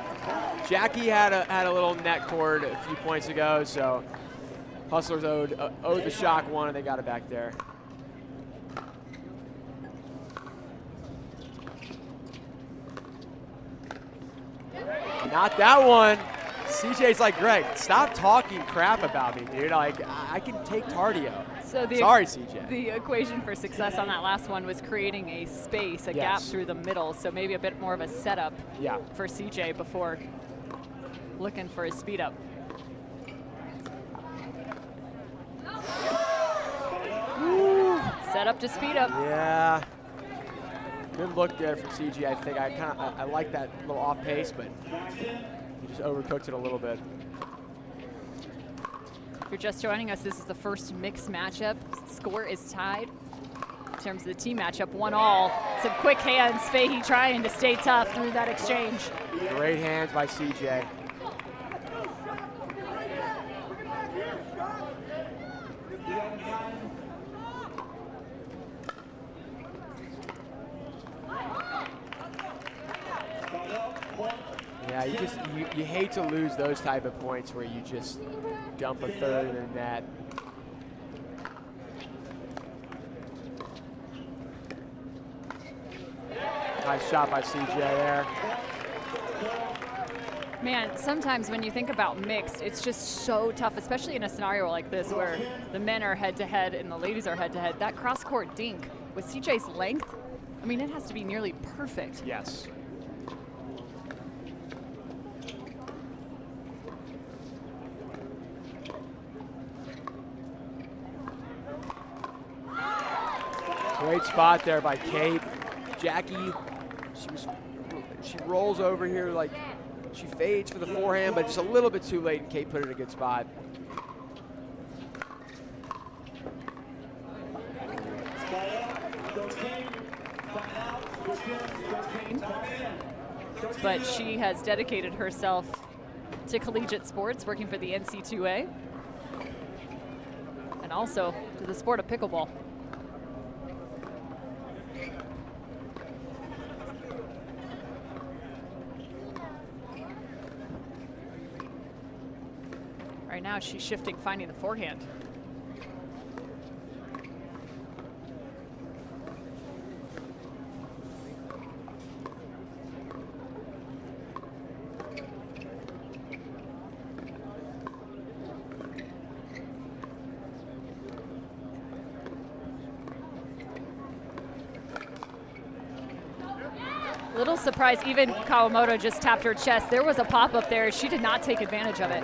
Jackie had a little net cord a few points ago, so Hustlers owed the shock one, and they got it back there. Not that one. CJ's like, Greg, stop talking crap about me, dude. Like, I can take Tardio. So Sorry, CJ. The equation for success on that last one was creating a space, a gap Yes. through the middle, so maybe a bit more of a setup Yeah. for CJ before looking for his speed up. Set up to speed up. Yeah. Good look there from CJ. I think I like that little off pace, but he just overcooked it a little bit. If you're just joining us, this is the first mixed matchup. Score is tied. In terms of the team matchup, 1-1. Some quick hands. Fahey trying to stay tough through that exchange. Great hands by CJ. Yeah, you hate to lose those type of points where you just dump a third in the net. Nice shot by CJ there. Man, sometimes when you think about mixed, it's just so tough, especially in a scenario like this where the men are head-to-head and the ladies are head-to-head. That cross-court dink with CJ's length, I mean, it has to be nearly perfect. Yes. Great spot there by Kate. Jackie, she rolls over here like she fades for the forehand, but just a little bit too late, and Kate put it in a good spot. But she has dedicated herself to collegiate sports, working for the NC2A, and also to the sport of pickleball. Right now she's shifting, finding the forehand. Little surprise, even Kawamoto just tapped her chest. There was a pop-up there. She did not take advantage of it.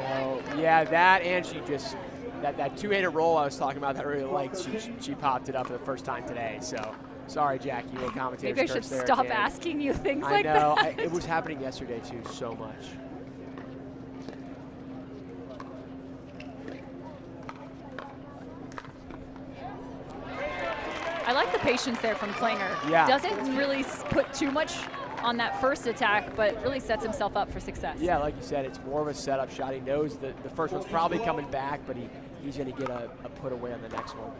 Yeah, that, and she just, that two-handed roll I was talking about that I really liked, she popped it up for the first time today. So, sorry, Jackie, you commentators. Maybe I should stop asking you things like that. I know, it was happening yesterday too, so much. I like the patience there from Klinger. Yeah. Doesn't really put too much on that first attack, but really sets himself up for success. Yeah, like you said, it's more of a setup shot. He knows that the first one's probably coming back, but he's going to get a put away on the next one.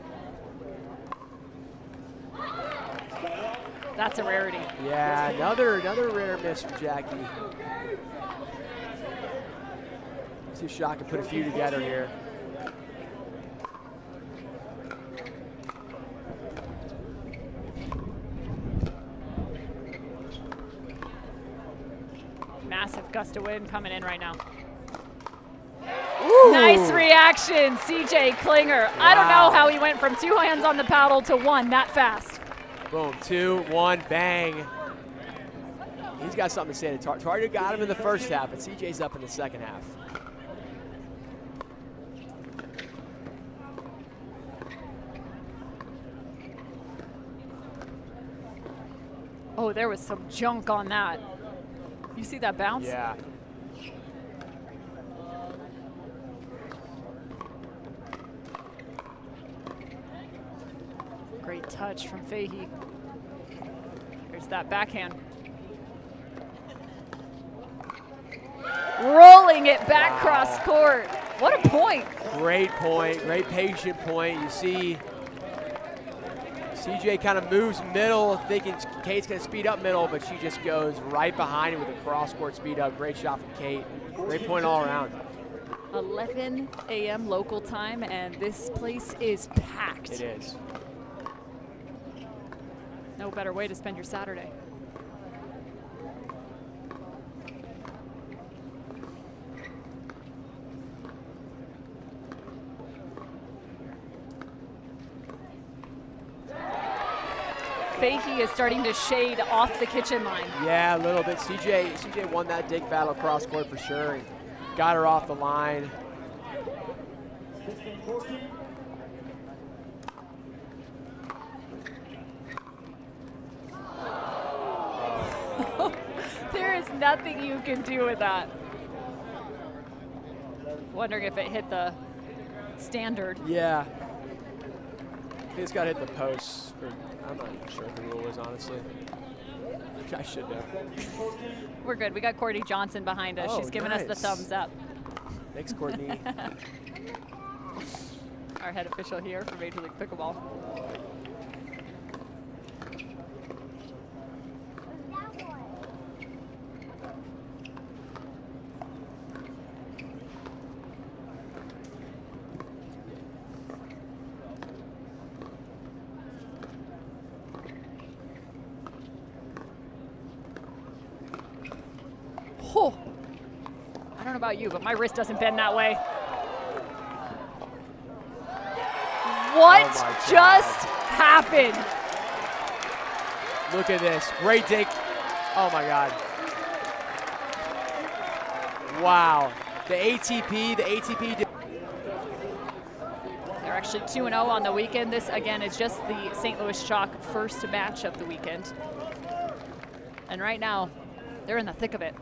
That's a rarity. Yeah, another rare miss from Jackie. See if Shot can put a few together here. Massive gust of wind coming in right now. Ooh. Nice reaction, CJ Klinger. Wow. I don't know how he went from 2 hands on the paddle to 1 that fast. Boom, 2, 1, bang. He's got something to say. Target got him in the first half, but CJ's up in the second half. Oh, there was some junk on that. You see that bounce? Yeah. Great touch from Fahey. There's that backhand. Rolling it back cross court. What a point. Great point, great patient point. You see CJ kind of moves middle, thinking Kate's going to speed up middle, but she just goes right behind him with a cross-court speed up. Great shot from Kate. Great point all around. 11 a.m. local time, and this place is packed. It is. No better way to spend your Saturday. Fahey is starting to shade off the kitchen line. Yeah, a little bit. CJ won that dig battle cross court for sure. And got her off the line. There is nothing you can do with that. Wondering if it hit the standard. Yeah. It's got to hit the posts. I'm not even sure what the rule is, honestly. I should know. We're good. We got Courtney Johnson behind us. She's giving us the thumbs up. Thanks, Courtney. Our head official here for Major League Pickleball. Oh, I don't know about you, but my wrist doesn't bend that way. What just happened? Look at this. Great dig. Oh, my God. Wow. The ATP. They're actually 2-0 on the weekend. This, again, is just the St. Louis Chalk first match of the weekend. And right now, they're in the thick of it.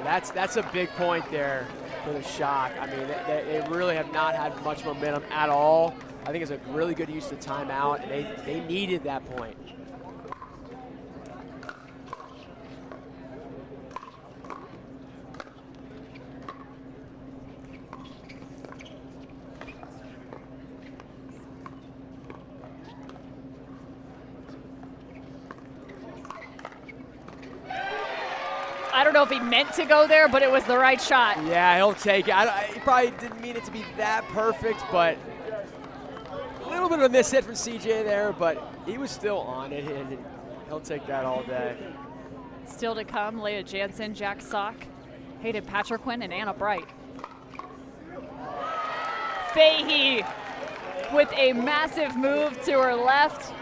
that's a big point there for the Shock. I mean, they really have not had much momentum at all. I think it's a really good use of the timeout, and they needed that point. I don't know if he meant to go there, but it was the right shot. Yeah, he'll take it. He probably didn't mean it to be that perfect, but a little bit of a miss hit from CJ there, but he was still on it, and he'll take that all day. Still to come, Leah Jansen, Jack Sock, Hayden Patriquin, and Anna Bright. Fahey with a massive move to her left.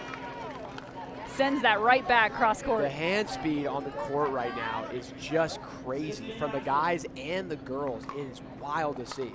Sends that right back cross court. The hand speed on the court right now is just crazy from the guys and the girls. It is wild to see.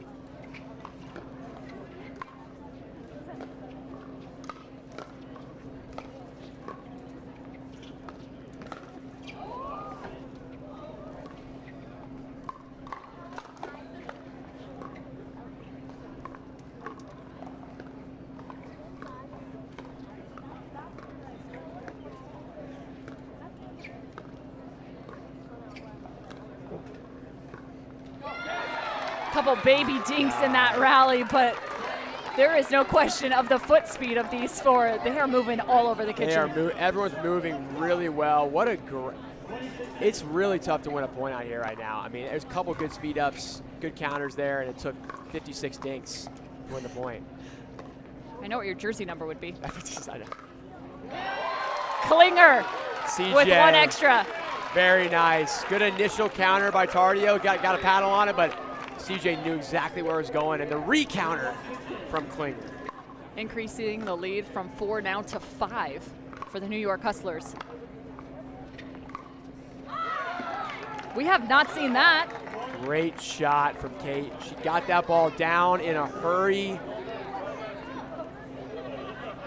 Couple baby dinks in that rally, but there is no question of the foot speed of these four. They are moving all over the kitchen. Everyone's moving really well. What a great, it's really tough to win a point out here right now. I mean, there's a couple good speed ups, good counters there, and it took 56 dinks to win the point. I know what your jersey number would be. I know. Klinger CJ, with one extra. Very nice. Good initial counter by Tardio. Got a paddle on it, but CJ knew exactly where it was going, and the re-counter from Klinger. Increasing the lead from 4 now to 5 for the New York Hustlers. We have not seen that. Great shot from Kate. She got that ball down in a hurry.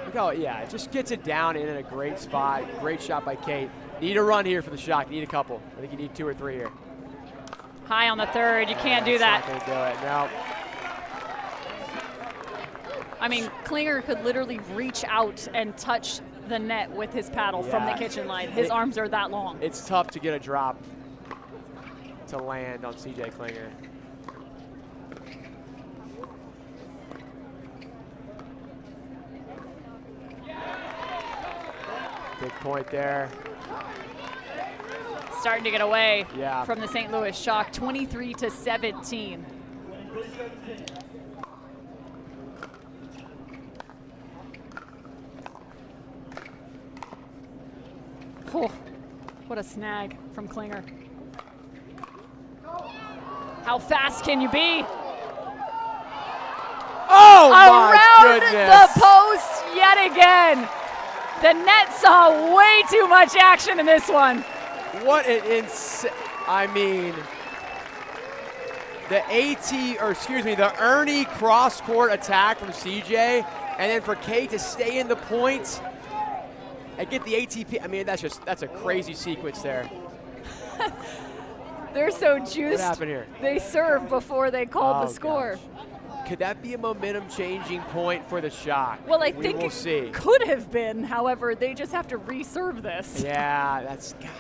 Look how, yeah, it just gets it down in a great spot. Great shot by Kate. Need a run here for the Shock. Need a couple. I think you need 2 or 3 here. High on the third, you can't do that. Not gonna do it, no. I mean, Klinger could literally reach out and touch the net with his paddle from the kitchen line. His arms are that long. It's tough to get a drop to land on CJ Klinger. Big point there. Starting to get away Yeah. from the St. Louis Shock, 23-17. Oh, what a snag from Klinger. How fast can you be? Oh my Around goodness! the post yet again. The net saw way too much action in this one. What an insane, I mean, the Ernie cross-court attack from CJ, and then for Kate to stay in the point and get the ATP, I mean, that's a crazy sequence there. They're so juiced. What happened here? They served before they called the score. Gosh. Could that be a momentum-changing point for the Shock? Well, I we think will it see. Could have been. However, they just have to reserve this. Yeah, that's, God.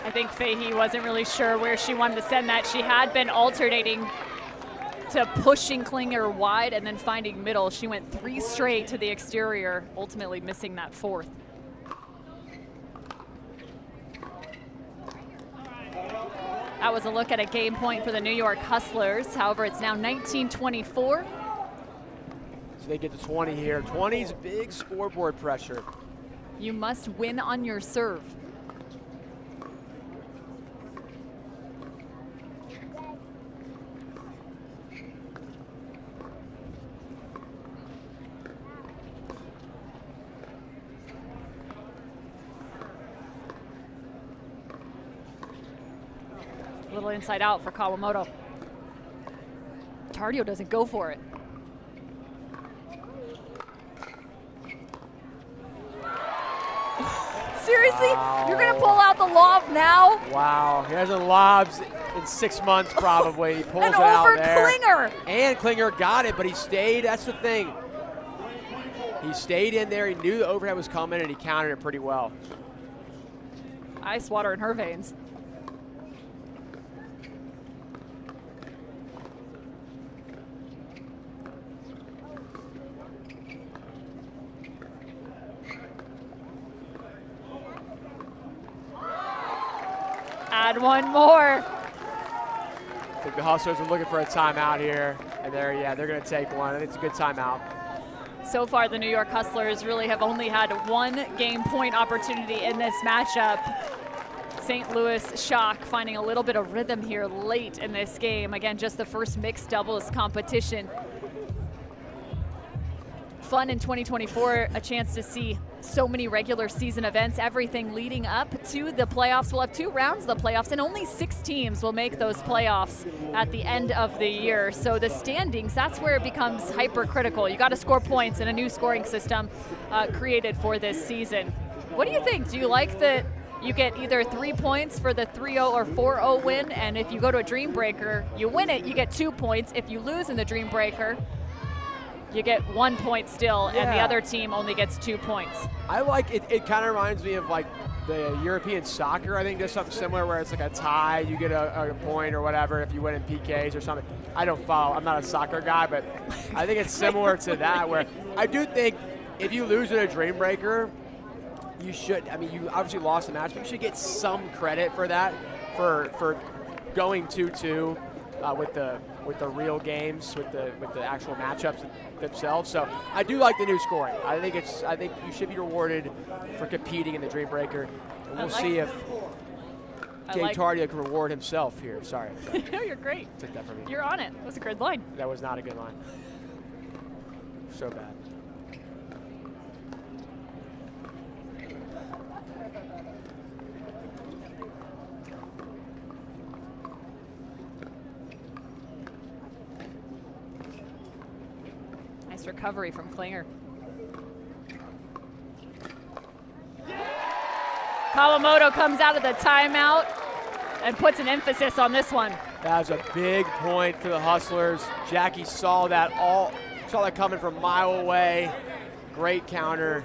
I think Fahey wasn't really sure where she wanted to send that. She had been alternating to pushing Klinger wide and then finding middle. She went 3 straight to the exterior, ultimately missing that 4th. That was a look at a game point for the New York Hustlers. However, it's now 19-24. So they get to 20 here. 20's big scoreboard pressure. You must win on your serve. Little inside out for Kawamoto. Tardio doesn't go for it. Seriously? Wow. You're going to pull out the lob now? Wow, he hasn't lobs in 6 months probably. He pulls And it out over there. Klinger. And Klinger got it, but he stayed. That's the thing. He stayed in there. He knew the overhead was coming, and he countered it pretty well. Ice water in her veins. Add one more. I think the Hustlers are looking for a timeout here, and they're going to take one. I think it's a good timeout. So far, the New York Hustlers really have only had one game point opportunity in this matchup. St. Louis Shock finding a little bit of rhythm here late in this game. Again, just the first mixed doubles competition. Fun in 2024, a chance to see so many regular season events, everything leading up to the playoffs. We'll have 2 rounds of the playoffs, and only 6 teams will make those playoffs at the end of the year. So the standings, that's where it becomes hypercritical. You got to score points in a new scoring system created for this season. What do you think? Do you like that you get either 3 points for the 3-0 or 4-0 win, and if you go to a Dream Breaker, you win it, you get 2 points. If you lose in the Dream Breaker, you get 1 point still, and the other team only gets 2 points. I like it. It kind of reminds me of like the European soccer. I think there's something similar where it's like a tie, you get a point or whatever if you win in PKs or something. I don't follow. I'm not a soccer guy, but I think it's similar to that where I do think if you lose in a Dream Breaker, you should. I mean, you obviously lost the match, but you should get some credit for that, for going 2-2 with the real games, with the actual matchups themselves. So I do like the new scoring. I think you should be rewarded for competing in the Dream Breaker, and we'll see if Jay Tardio can reward himself here. Sorry. No, you're great. Took that from me. You're on it. That was a good line. That was not a good line. So bad. Nice recovery from Klinger. Kawamoto comes out of the timeout and puts an emphasis on this one. That was a big point for the Hustlers. Jackie saw that coming from a mile away. Great counter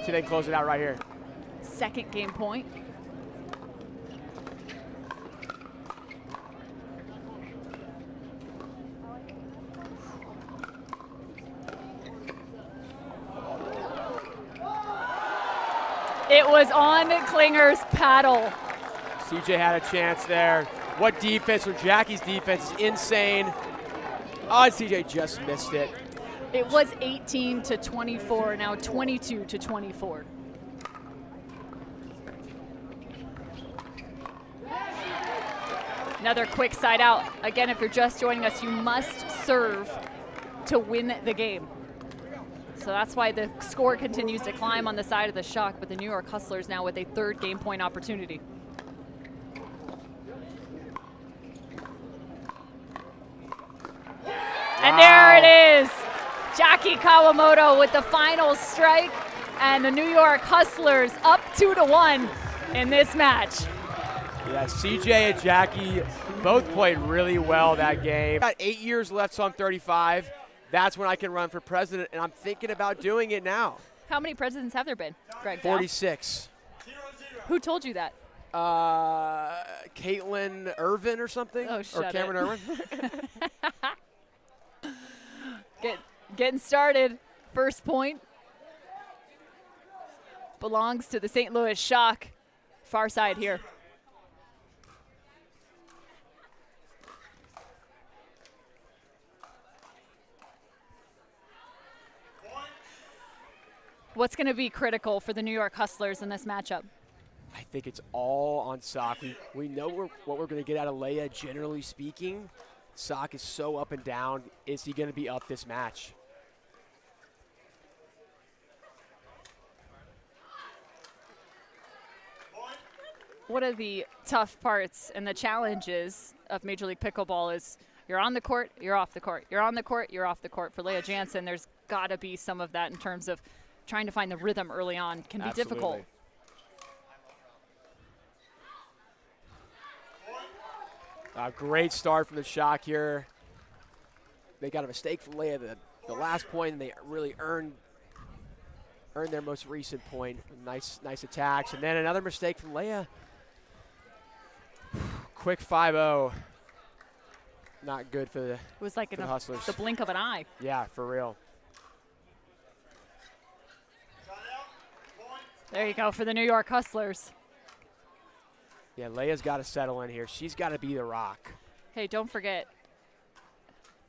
to then close it out right here. Second game point. It was on Klinger's paddle. CJ had a chance there. What defense, or Jackie's defense is insane. Oh, and CJ just missed it. It was 18-24, now 22-24. Another quick side out. Again, if you're just joining us, you must serve to win the game. So that's why the score continues to climb on the side of the Shock, but the New York Hustlers now with a third game point opportunity. And there it is. Jackie Kawamoto with the final strike, and the New York Hustlers up 2-1 in this match. Yeah, CJ and Jackie both played really well that game. Got 8 years left, so I'm 35. That's when I can run for president, and I'm thinking about doing it now. How many presidents have there been, Greg? 46. Who told you that? Caitlin Irvin or something? Oh, or Cameron Irvin? Getting started. First point belongs to the St. Louis Shock. Far side here. What's going to be critical for the New York Hustlers in this matchup? I think it's all on Sock. We know what we're going to get out of Leia, generally speaking. Sock is so up and down. Is he going to be up this match? one of the tough parts and the challenges of Major League Pickleball is you're on the court, you're off the court. You're on the court, you're off the court. For Leah Jansen, there's got to be some of that in terms of trying to find the rhythm early on. Can be difficult. Great start from the Shock here. They got a mistake from Leah the last point, and they really earned their most recent point. Nice attacks, and then another mistake from Leah. Quick 5-0. Not good for the It was like in the Hustlers. the blink of an eye. Yeah, for real. There you go for the New York Hustlers. Yeah, Leah's got to settle in here. She's got to be the rock. Hey, don't forget,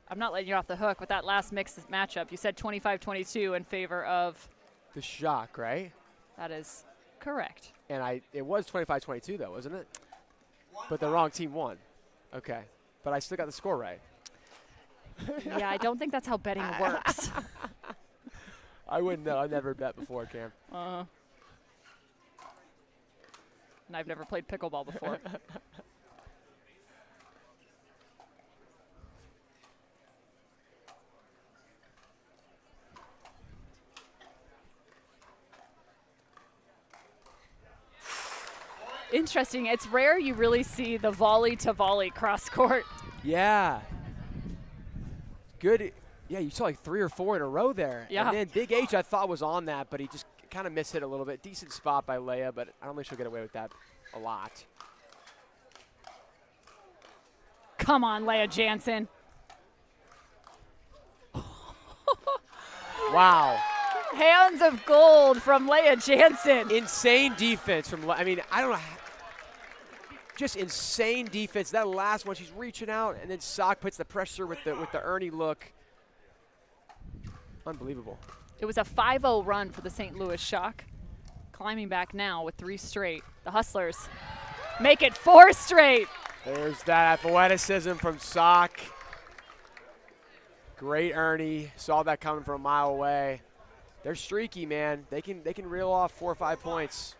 I'm not letting you off the hook with that last mixed matchup. You said 25-22 in favor of The Shock, right? That is correct. And it was 25-22 though, wasn't it? But the wrong team won. Okay. But I still got the score right. Yeah, I don't think that's how betting works. I wouldn't know. I've never bet before, Cam. And I've never played pickleball before. Interesting. It's rare you really see the volley to volley cross court. Yeah. Good. Yeah, you saw like 3 or 4 in a row there. Yeah. And then Big H I thought was on that, but he just kind of mishit a little bit. Decent spot by Leah, but I don't think she'll get away with that a lot. Come on, Leah Jansen. Wow. Hands of gold from Leah Jansen. Insane defense from, I mean, I don't know. Just insane defense. That last one, she's reaching out, and then Sock puts the pressure with the Ernie look. Unbelievable. It was a 5-0 run for the St. Louis Shock. Climbing back now with 3 straight. The Hustlers make it 4 straight. There's that athleticism from Sock. Great Ernie. Saw that coming from a mile away. They're streaky, man. They can reel off 4 or 5 points.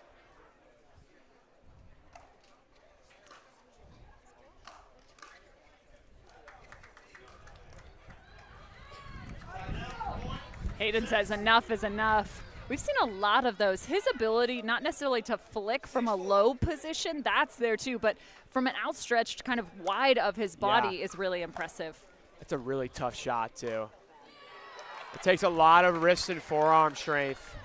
Hayden says enough is enough. We've seen a lot of those. His ability, not necessarily to flick from a low position, that's there too, but from an outstretched kind of wide of his body is really impressive. That's a really tough shot too. It takes a lot of wrist and forearm strength,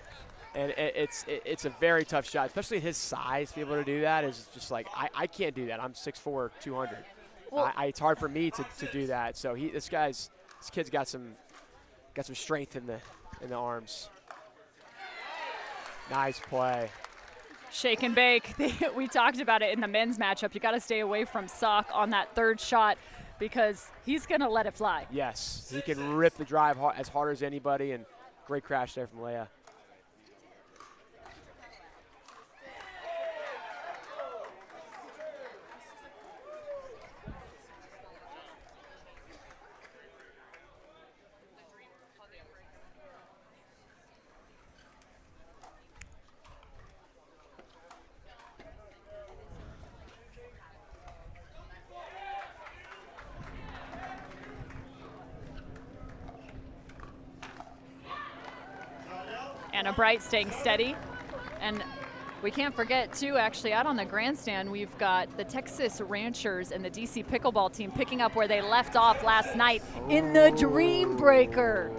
and it's a very tough shot, especially his size. To be able to do that is just like, I can't do that. I'm 6'4", 200. Well, it's hard for me to do that. So this kid's got some strength in the arms. Nice play. Shake and bake. We talked about it in the men's matchup. You got to stay away from Sock on that third shot because he's going to let it fly. Yes, he can rip the drive as hard as anybody, and great crash there from Leah. Anna Bright staying steady. And we can't forget, too, actually, out on the grandstand, we've got the Texas Ranchers and the DC Pickleball team picking up where they left off last night in the Dream Breaker.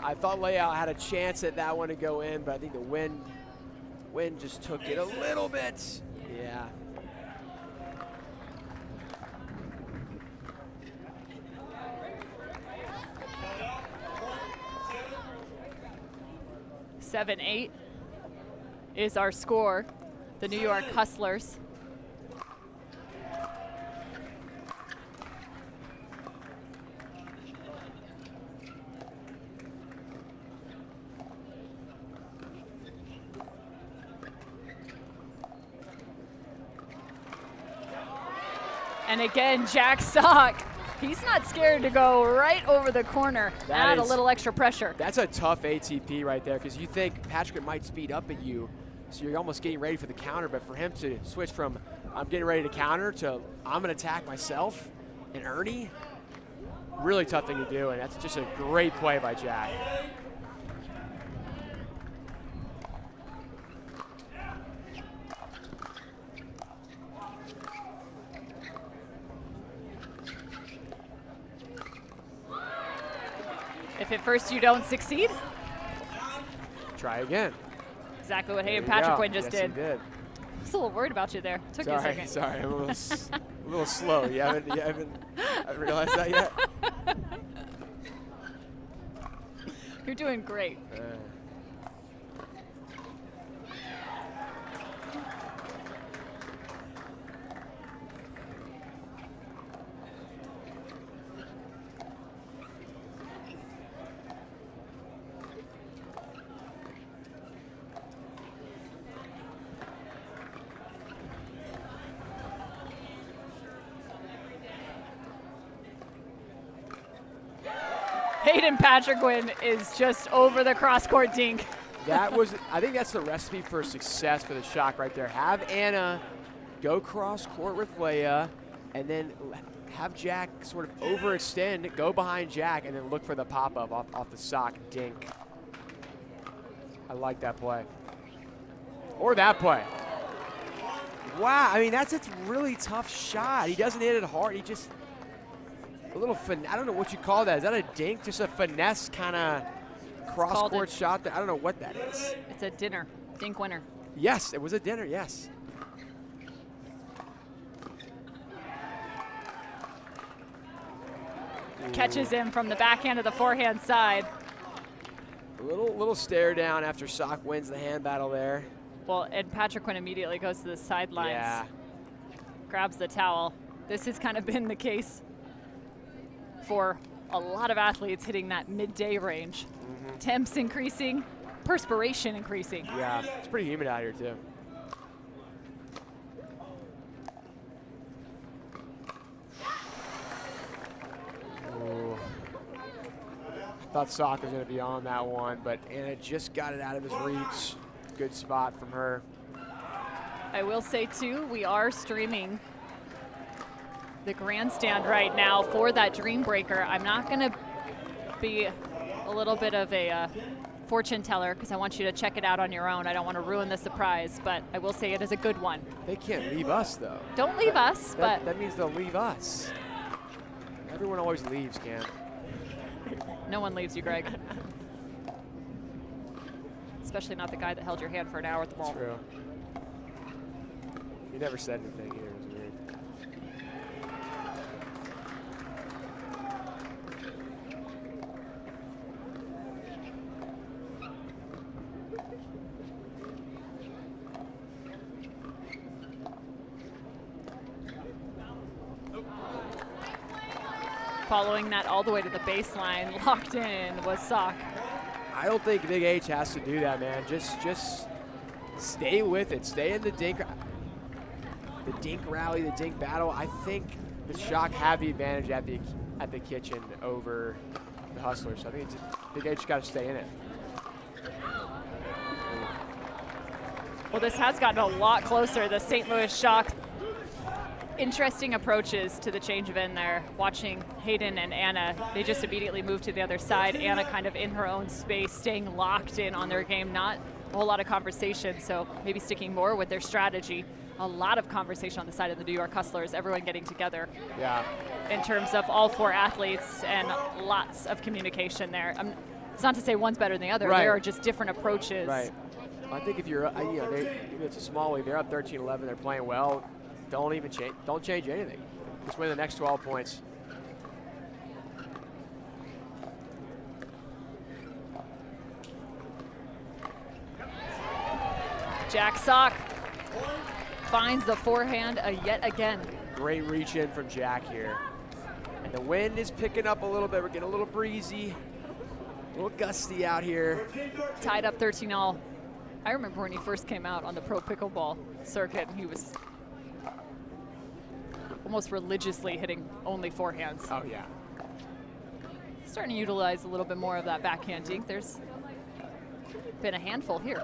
I thought Leah had a chance at that one to go in, but I think the wind just took it a little bit. Yeah. Seven, 8 is our score. The New York Hustlers. And again, Jack Sock. He's not scared to go right over the corner, add a little extra pressure. That's a tough ATP right there, because you think Patrick might speed up at you, so you're almost getting ready for the counter, but for him to switch from I'm getting ready to counter to I'm going to attack myself and Ernie, really tough thing to do, and that's just a great play by Jack. If at first you don't succeed, try again. Exactly what Hayden Patrick just did. He did. I was a little worried about you there. Took you a second. Sorry, I'm a little slow. You haven't realized that yet? You're doing great. Hayden Patrick is just over the cross-court dink. I think that's the recipe for success for the shock right there. Have Anna go cross-court with Leia, and then have Jack sort of overextend, go behind Jack, and then look for the pop-up off the sock dink. I like that play. Or that play. Wow, I mean, that's a really tough shot. He doesn't hit it hard. He just, a little, I don't know what you call that. Is that a dink? Just a finesse kind of cross-court shot? I don't know what that is. It's a dinner, dink winner. Yes, it was a dinner, yes. Catches him from the backhand of the forehand side. A little stare down after Sock wins the hand battle there. Well, and Patrick Quinn immediately goes to the sidelines. Yeah. Grabs the towel. This has kind of been the case for a lot of athletes hitting that midday range. Mm-hmm. Temps increasing, perspiration increasing. Yeah, it's pretty humid out here too. Ooh. I thought Sock was going to be on that one, but Anna just got it out of his reach. Good spot from her. I will say too, we are streaming the grandstand right now for that Dream Breaker. I'm not going to be a little bit of a fortune teller because I want you to check it out on your own. I don't want to ruin the surprise, but I will say it is a good one. They can't leave us though. Don't leave us, but that means they'll leave us. Everyone always leaves, Cam. No one leaves you, Greg. Especially not the guy that held your hand for an hour at the ball. True. You never said anything either. It was weird. Following that all the way to the baseline, locked in was Sock. I don't think Big H has to do that, man. Just stay with it. Stay in the dink rally, the dink battle. I think the Shock have the advantage at the kitchen over the Hustlers. So I think Big H got to stay in it. Well, this has gotten a lot closer. The St. Louis Shock, interesting approaches to the change of end there. Watching Hayden and Anna, they just immediately moved to the other side. Anna kind of in her own space, staying locked in on their game. Not a whole lot of conversation, so maybe sticking more with their strategy. A lot of conversation on the side of the New York Hustlers, everyone getting together. Yeah. In terms of all four athletes and lots of communication there. It's not to say one's better than the other. Right. There are just different approaches. Right. I think if you're, it's a small league. They're up 13-11. They're playing well. Don't even change. Don't change anything. Just win the next 12 points. Jack Sock finds the forehand yet again. Great reach in from Jack here. And the wind is picking up a little bit. We're getting a little breezy, a little gusty out here. Tied up 13-all. I remember when he first came out on the pro pickleball circuit, and he was almost religiously hitting only forehands. Oh, yeah. Starting to utilize a little bit more of that backhand dink. There's been a handful here.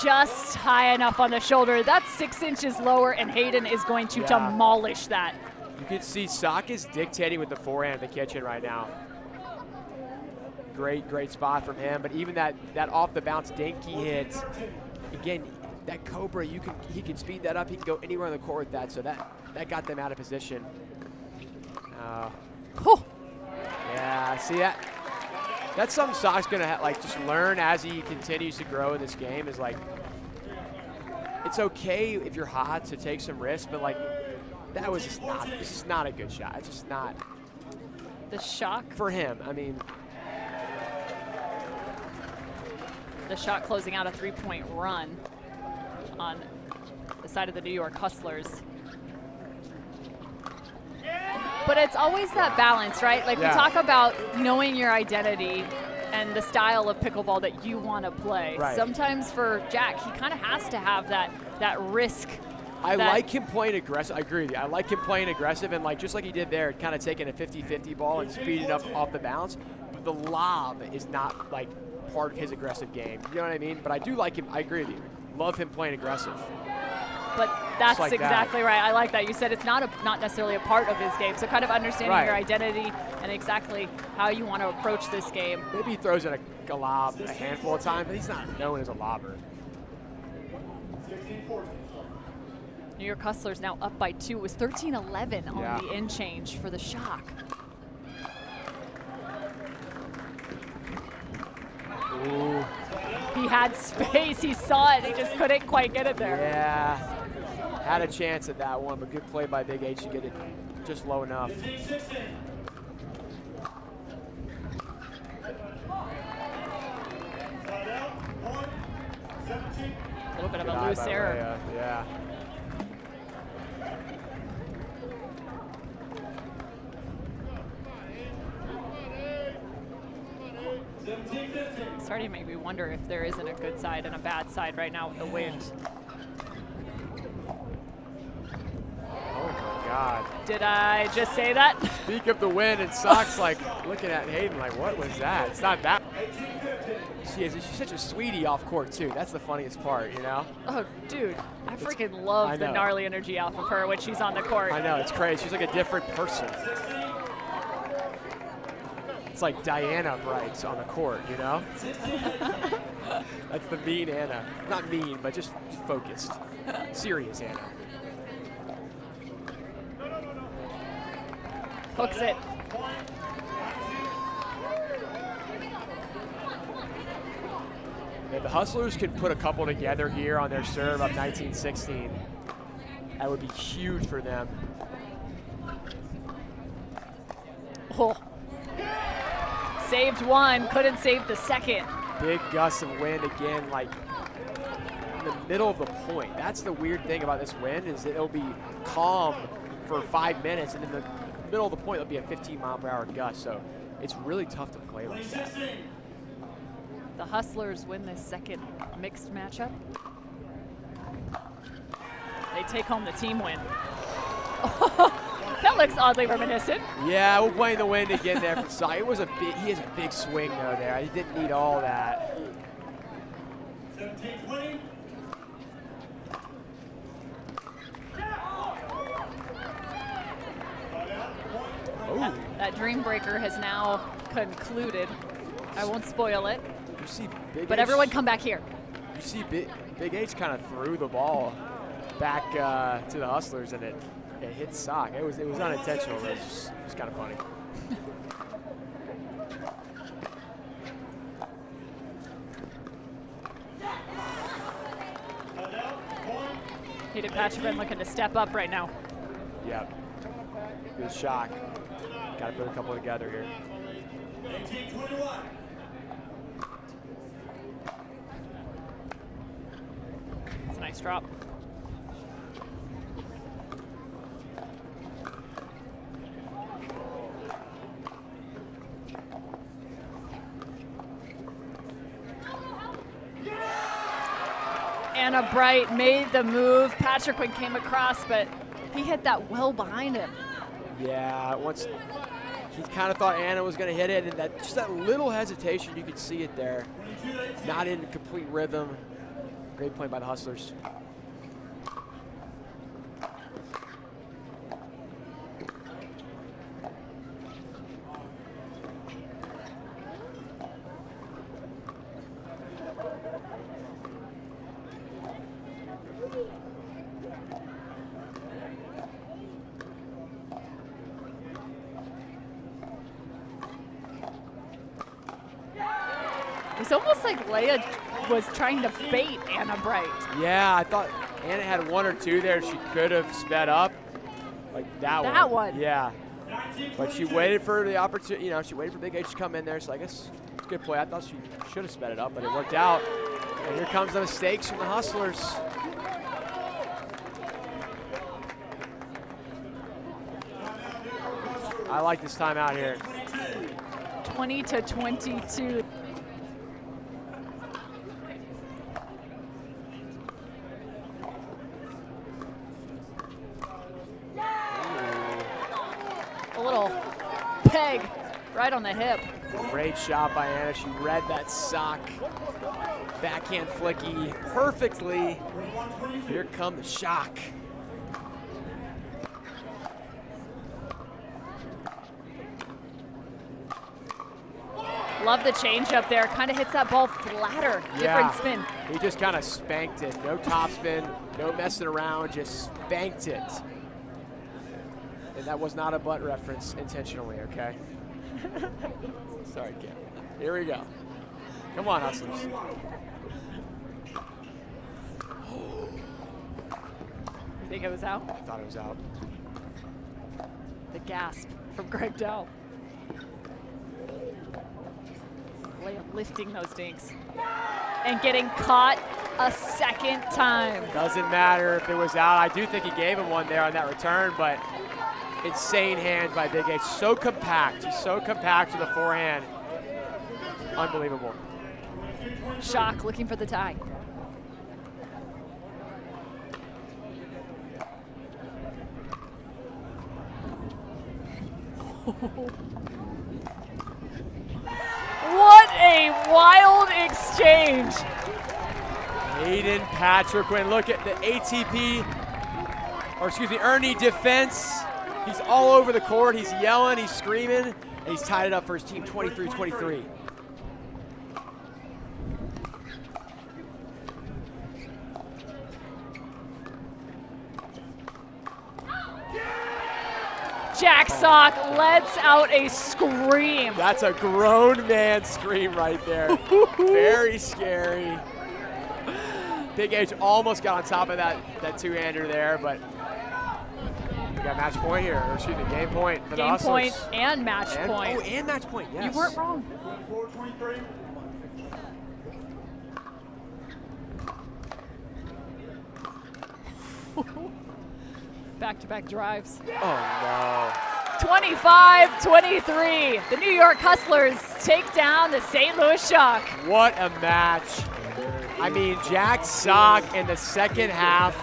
Just high enough on the shoulder. That's 6 inches lower, and Hayden is going to demolish that. You can see Sock is dictating with the forehand at the kitchen right now. Great spot from him, but even that off the bounce dink he hit, again, that Cobra, he can speed that up. He can go anywhere on the court with that, so that got them out of position. Yeah, see that? That's something Sock's gonna just learn as he continues to grow in this game. Is like, it's okay if you're hot to take some risks, but like that was just not. This is not a good shot. It's just not. The shock for him. I mean, the shot closing out a 3-point run on the side of the New York Hustlers. But it's always that balance, right? Like we talk about knowing your identity and the style of pickleball that you want to play. Right. Sometimes for Jack, he kind of has to have that risk. I like him playing aggressive. I agree with you. I like him playing aggressive and just like he did there, kind of taking a 50-50 ball and speeding up off the bounce. But the lob is not like part of his aggressive game. You know what I mean? But I do like him. I agree with you. Love him playing aggressive. But that's like exactly right. I like that. You said it's not necessarily a part of his game. So kind of understanding your identity and exactly how you want to approach this game. Maybe he throws in a lob a handful of times, but he's not known as a lobber. New York Hustlers now up by 2. It was 13-11 on the in change for the Shock. Ooh. He had space. He saw it. He just couldn't quite get it there. Yeah. Had a chance at that one, but good play by Big H to get it just low enough. A little bit of a loose error. Yeah. Starting to make me wonder if there isn't a good side and a bad side right now with the wind. Oh my God. Did I just say that? Speak of the wind, and Sock's like looking at Hayden like, what was that? It's not that. She's such a sweetie off court too. That's the funniest part, you know? Oh, dude, I freaking love the gnarly energy off of her when she's on the court. I know, it's crazy. She's like a different person. It's like Diana Brights on the court, you know? That's the mean Anna. Not mean, but just focused. Serious Anna. Hooks it. If the Hustlers can put a couple together here on their serve up 19-16, that would be huge for them. Oh. Saved one, couldn't save the second. Big gusts of wind again, like in the middle of the point. That's the weird thing about this wind, is it'll be calm for 5 minutes, and in the middle of the point, it'll be a 15-mile-per-hour gust. So it's really tough to play like that. The Hustlers win this second mixed matchup. They take home the team win. That looks oddly reminiscent. Yeah, we're playing the wind again there for Sock. It was a big, he has a big swing though there. He didn't need all that. 17-20. That Dream Breaker has now concluded. I won't spoil it. You see Big but H, everyone come back here. You see Big H kind of threw the ball back to the Hustlers, and it hit Sock. It was unintentional, but it was kind of funny. Hayden Patcherman looking to step up right now. Yep. Good shock. Got to put a couple together here. 18-21. It's a nice drop. Anna Bright made the move. Patrick Quinn came across, but he hit that well behind him. Yeah, once he kind of thought Anna was going to hit it, and that just that little hesitation, you could see it there. Not in complete rhythm. Great point by the Hustlers. It's almost like Leia was trying to bait Anna Bright. Yeah, I thought Anna had one or two there she could have sped up. Like that one. Yeah. But she waited for the opportunity, she waited for Big H to come in there, so I guess it's a good play. I thought she should have sped it up, but it worked out. And here comes the mistakes from the Hustlers. I like this timeout here. 20-22. A little peg right on the hip. Great shot by Anna. She read that sock. Backhand flicky perfectly. Here come the shock. Love the change up there. Kind of hits that ball flatter. Yeah. Different spin. He just kind of spanked it. No topspin, no messing around, just spanked it. And that was not a butt reference intentionally, okay? Sorry, Kim. Here we go. Come on, Hustlers. You think it was out? I thought it was out. The gasp from Greg Dell. Leia lifting those dinks and getting caught a second time. Doesn't matter if it was out. I do think he gave him one there on that return, but insane hands by Big H. So compact. He's so compact with a forehand. Unbelievable. Shock looking for the tie. What a wild exchange. Hayden Patrick Quinn. Look at the ATP, or excuse me, Ernie defense. He's all over the court. He's yelling, he's screaming, and he's tied it up for his team 23-23. Jack Sock lets out a scream. That's a grown man scream right there. Very scary. Big H almost got on top of that two-hander there, but we got match point here. Or excuse me, game point for the Hustlers. Game point and match point. Oh, and match point, yes. You weren't wrong. 4-23. Back-to-back drives. Oh, 25-23. The New York Hustlers take down the St. Louis Shock. no. What a match. I mean, Jack Sock in the second half